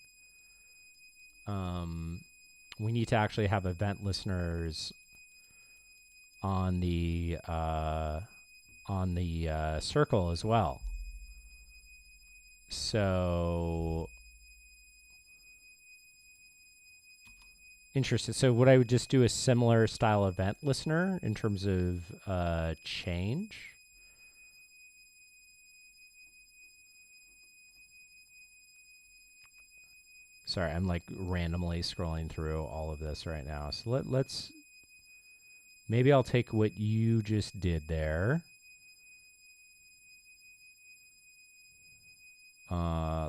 we need to actually have event listeners on the circle as well. So interesting. So would I just do a similar style event listener in terms of change? Sorry, I'm like randomly scrolling through all of this right now. So let's Maybe I'll take what you just did there.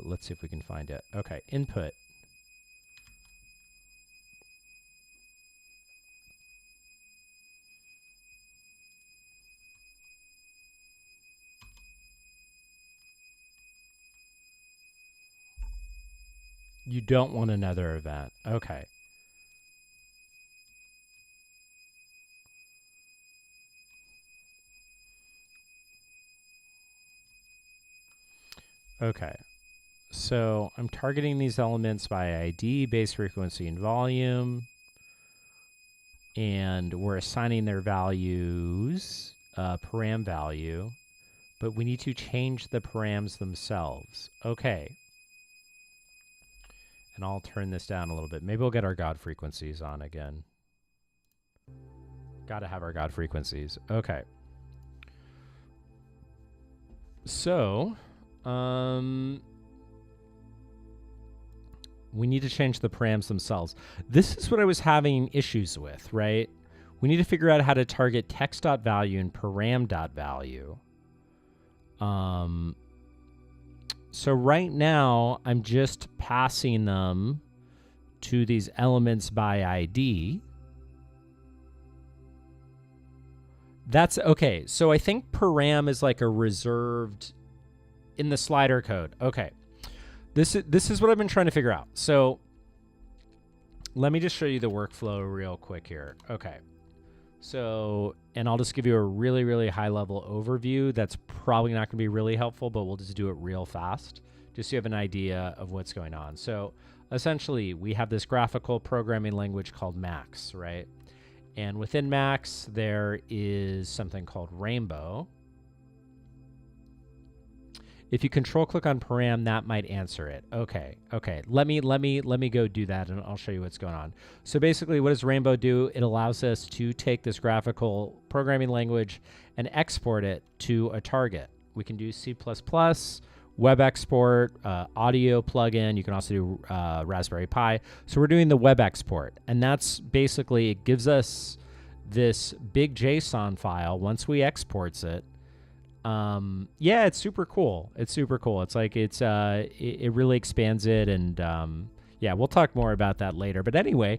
Let's see if we can find it. Okay, input. You don't want another event. Okay. Okay. So I'm targeting these elements by ID, base frequency, and volume. And we're assigning their values, param value. But we need to change the params themselves. Okay. And I'll turn this down a little bit. Maybe we'll get our God frequencies on again. Got to have our God frequencies. Okay. So, we need to change the params themselves. This is what I was having issues with, right? We need to figure out how to target text.value and param.value. So right now, I'm just passing them to these elements by ID. That's okay. So I think param is like a reserved in the slider code. Okay. This is what I've been trying to figure out. So let me just show you the workflow real quick here. Okay. So, and I'll just give you a really, really high level overview. That's probably not going to be really helpful, but we'll just do it real fast, just so you have an idea of what's going on. So essentially, we have this graphical programming language called Max, right? And within Max, there is something called Rainbow. If you control click on param, that might answer it. Okay. Let me go do that, and I'll show you what's going on. So basically, what does Rainbow do? It allows us to take this graphical programming language and export it to a target. We can do C++, web export, audio plugin. You can also do Raspberry Pi. So we're doing the web export, and that's basically, it gives us this big JSON file once we exports it. Yeah, it's super cool. It's super cool. It's like it really expands it, and yeah, we'll talk more about that later. But anyway,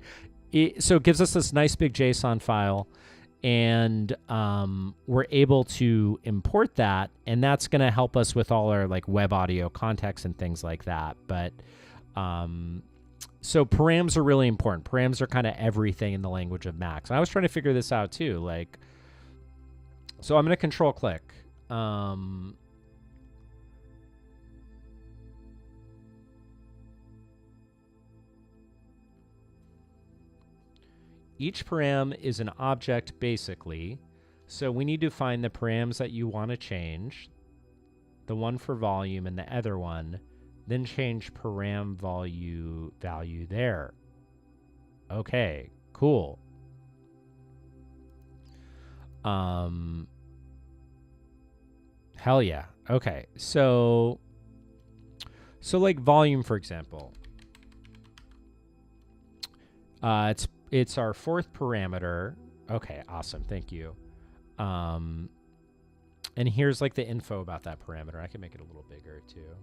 so it gives us this nice big JSON file, and we're able to import that, and that's going to help us with all our like web audio context and things like that. But so params are really important. Params are kind of everything in the language of Max. I was trying to figure this out too. Like, so I'm going to control click. Each param is an object, basically. So we need to find the params that you want to change, the one for volume and the other one, then change param value there. Okay, cool. Hell yeah. Okay. So like volume, for example, it's our fourth parameter. Okay. Awesome. Thank you. And here's like the info about that parameter. I can make it a little bigger too.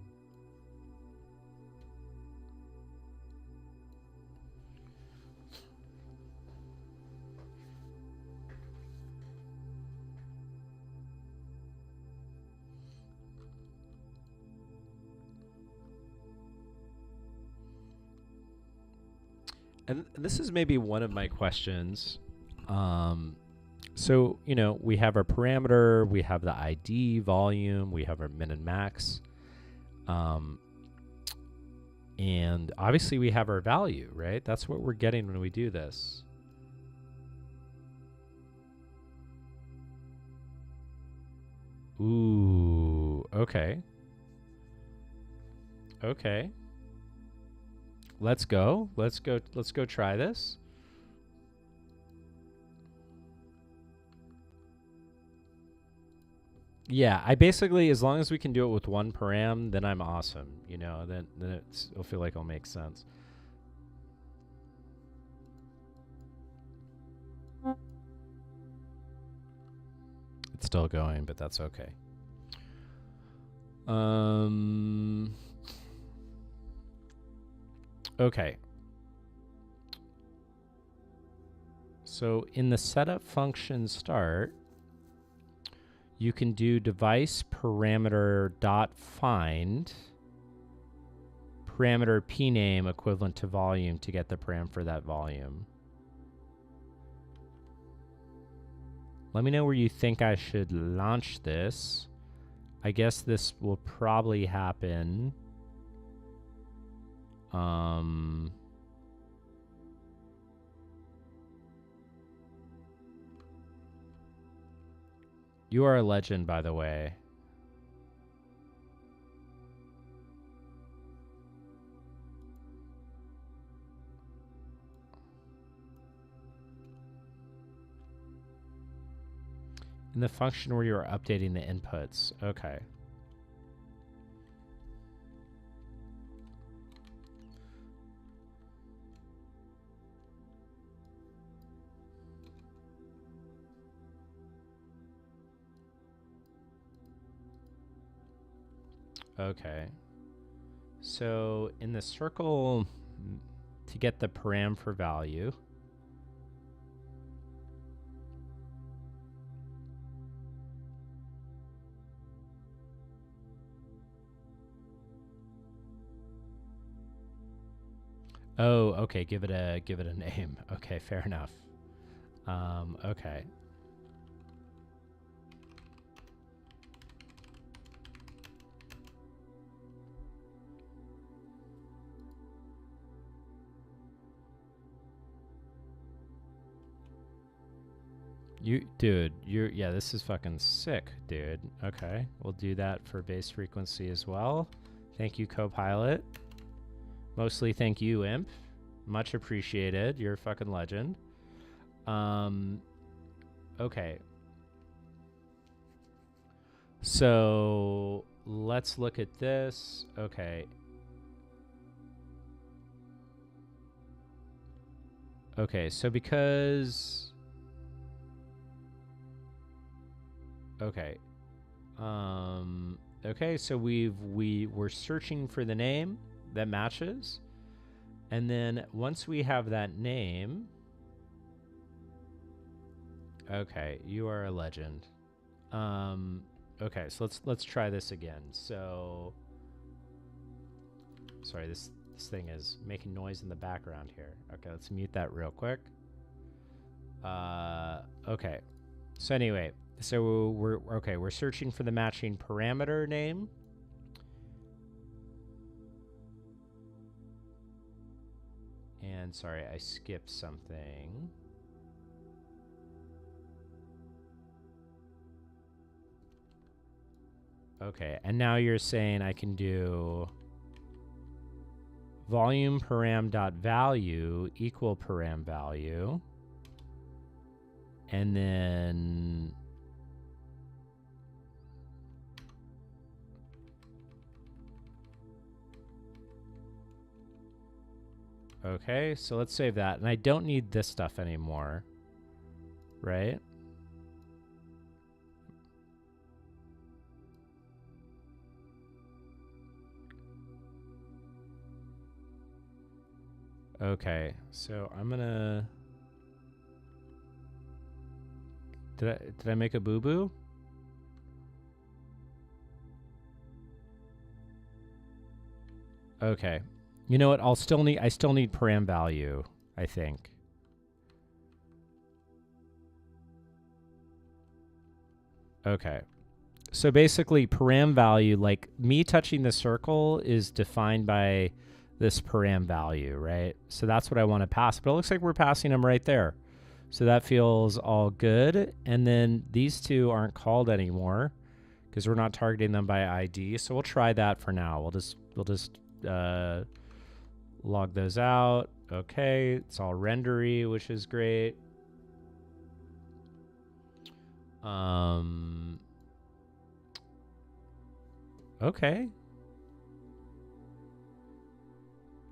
And this is maybe one of my questions. So, you know, we have our parameter, we have the ID, volume, we have our min and max. And obviously we have our value, right? That's what we're getting when we do this. Ooh, okay. Okay. Let's go try this. Yeah, I basically, as long as we can do it with one param, then I'm awesome. You know, then it'll feel like it'll make sense. still going, but that's okay. Okay. So in the setup function start, you can do device parameter dot find parameter pname equivalent to volume to get the param for that volume. Let me know where you think I should launch this. I guess this will probably happen. You are a legend, by the way. In the function where you're updating the inputs. Okay. Okay. So in the circle, to get the param for value, oh, okay, give it a name. Okay, fair enough. Okay. Yeah, this is fucking sick, dude. Okay, we'll do that for base frequency as well. Thank you, Copilot. Mostly thank you, Imp. Much appreciated. You're a fucking legend. Okay. So let's look at this. Okay. Okay, so because... Okay. Okay, so we're searching for the name that matches. And then once we have that name... Okay, you are a legend. Okay, so let's try this again. So... Sorry, this thing is making noise in the background here. Okay, let's mute that real quick. Okay. So anyway... So we're searching for the matching parameter name. And sorry, I skipped something. Okay, and now you're saying I can do volume param dot value equal param value. And then okay, so let's save that. And I don't need this stuff anymore, right? Okay, so I'm gonna... Did I make a boo-boo? Okay. You know what? I still need param value, I think. Okay. So basically param value, like me touching the circle is defined by this param value, right? So that's what I want to pass, but it looks like we're passing them right there. So that feels all good. And then these two aren't called anymore because we're not targeting them by ID. So we'll try that for now. We'll just log those out. Okay, it's all rendery, which is great. Okay.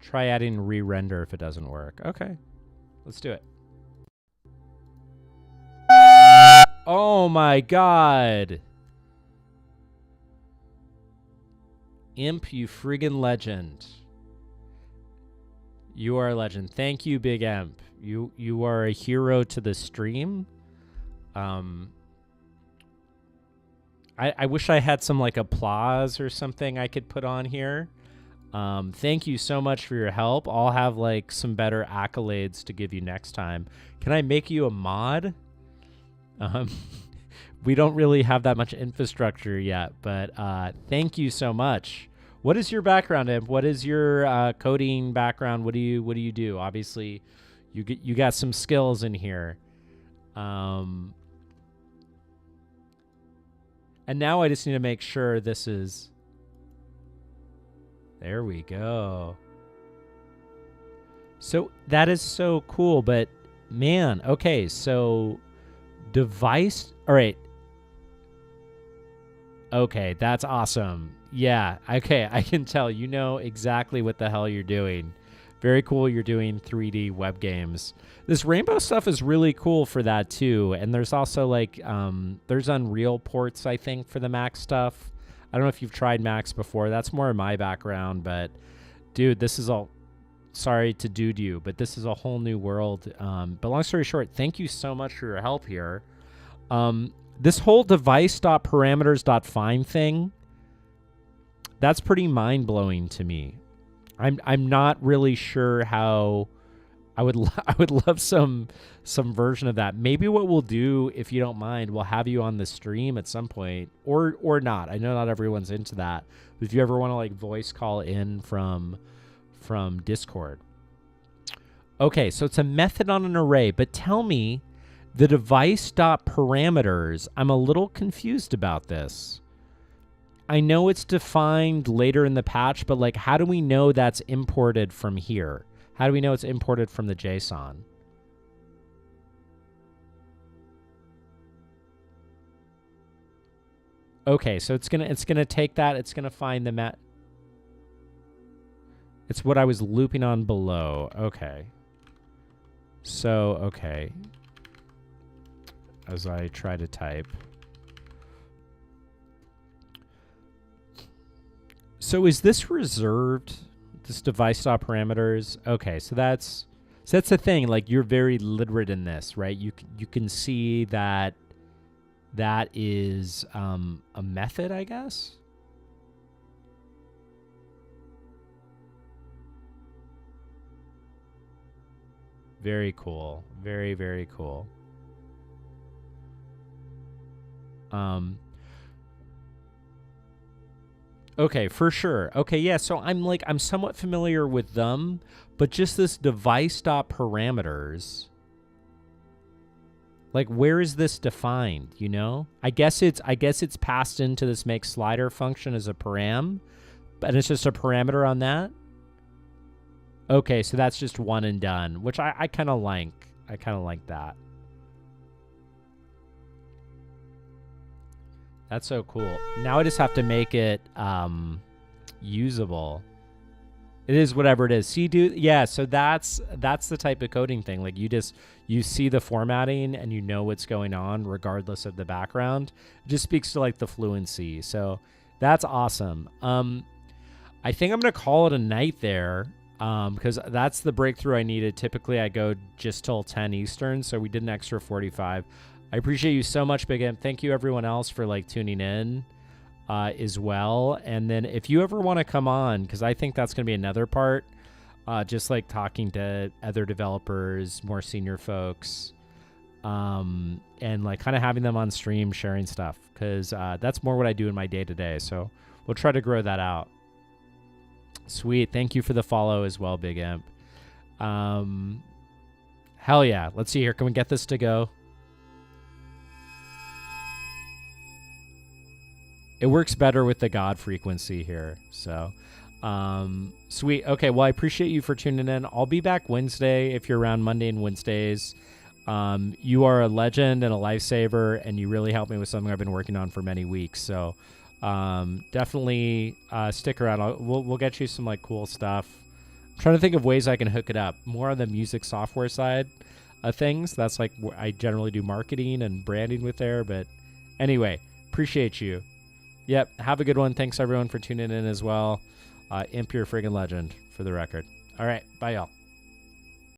Try adding re-render if it doesn't work. Okay, let's do it. Oh my God. Imp, you friggin' legend. You are a legend. Thank you, Big Imp. You are a hero to the stream. I wish I had some like applause or something I could put on here. Thank you so much for your help. I'll have like some better accolades to give you next time. Can I make you a mod? We don't really have that much infrastructure yet, but thank you so much. What is your background, Imp? What is your coding background? What do you do? Obviously, you got some skills in here. And now I just need to make sure this is. There we go. So that is so cool, but man, okay, so device, all right. Okay, that's awesome. Yeah, okay, I can tell you know exactly what the hell you're doing. Very cool you're doing 3D web games. This Rainbow stuff is really cool for that too. And there's also like, there's Unreal ports, I think, for the Mac stuff. I don't know if you've tried Macs before. That's more in my background, but dude, this is all, sorry to dude you, but this is a whole new world. But long story short, thank you so much for your help here. This whole device.parameters.find thing, that's pretty mind-blowing to me. I'm not really sure how. I would love some version of that. Maybe what we'll do, if you don't mind, we'll have you on the stream at some point, or not. I know not everyone's into that, but if you ever want to like voice call in from Discord. Okay, so it's a method on an array, but tell me the device.parameters. I'm a little confused about this. I know it's defined later in the patch, but like, how do we know that's imported from here? How do we know it's imported from the JSON? Okay, so it's gonna take that. It's gonna find the It's what I was looping on below. Okay. So okay. As I try to type. So is this reserved? This device.parameters. Okay, so that's the thing. Like, you're very literate in this, right? You can see that is a method, I guess. Very cool. Very, very cool. Okay, for sure. Okay, yeah, so I'm somewhat familiar with them, but just this device.parameters, like, where is this defined, you know? I guess it's passed into this make slider function as a param, and it's just a parameter on that. Okay, so that's just one and done, which I kind of like. I kind of like that. That's so cool. Now I just have to make it usable. It is whatever it is. See, dude, yeah, so that's the type of coding thing. Like, you see the formatting and you know what's going on regardless of the background. It just speaks to like the fluency. So that's awesome. I think I'm going to call it a night there because that's the breakthrough I needed. Typically I go just till 10 Eastern, so we did an extra 45. I appreciate you so much, Big M. Thank you, everyone else, for like tuning in as well. And then if you ever want to come on, because I think that's going to be another part, just like talking to other developers, more senior folks, and like kind of having them on stream, sharing stuff, because that's more what I do in my day to day. So we'll try to grow that out. Sweet. Thank you for the follow as well, Big Imp. Hell yeah. Let's see here. Can we get this to go? It works better with the God frequency here. So, sweet. Okay, well, I appreciate you for tuning in. I'll be back Wednesday if you're around Monday and Wednesdays. You are a legend and a lifesaver, and you really helped me with something I've been working on for many weeks. So, definitely stick around. We'll get you some like cool stuff. I'm trying to think of ways I can hook it up. More on the music software side. things. That's like I generally do marketing and branding with there. But anyway, appreciate you. Yep. Have a good one. Thanks everyone for tuning in as well. Imp, you're a friggin' legend for the record. All right. Bye y'all.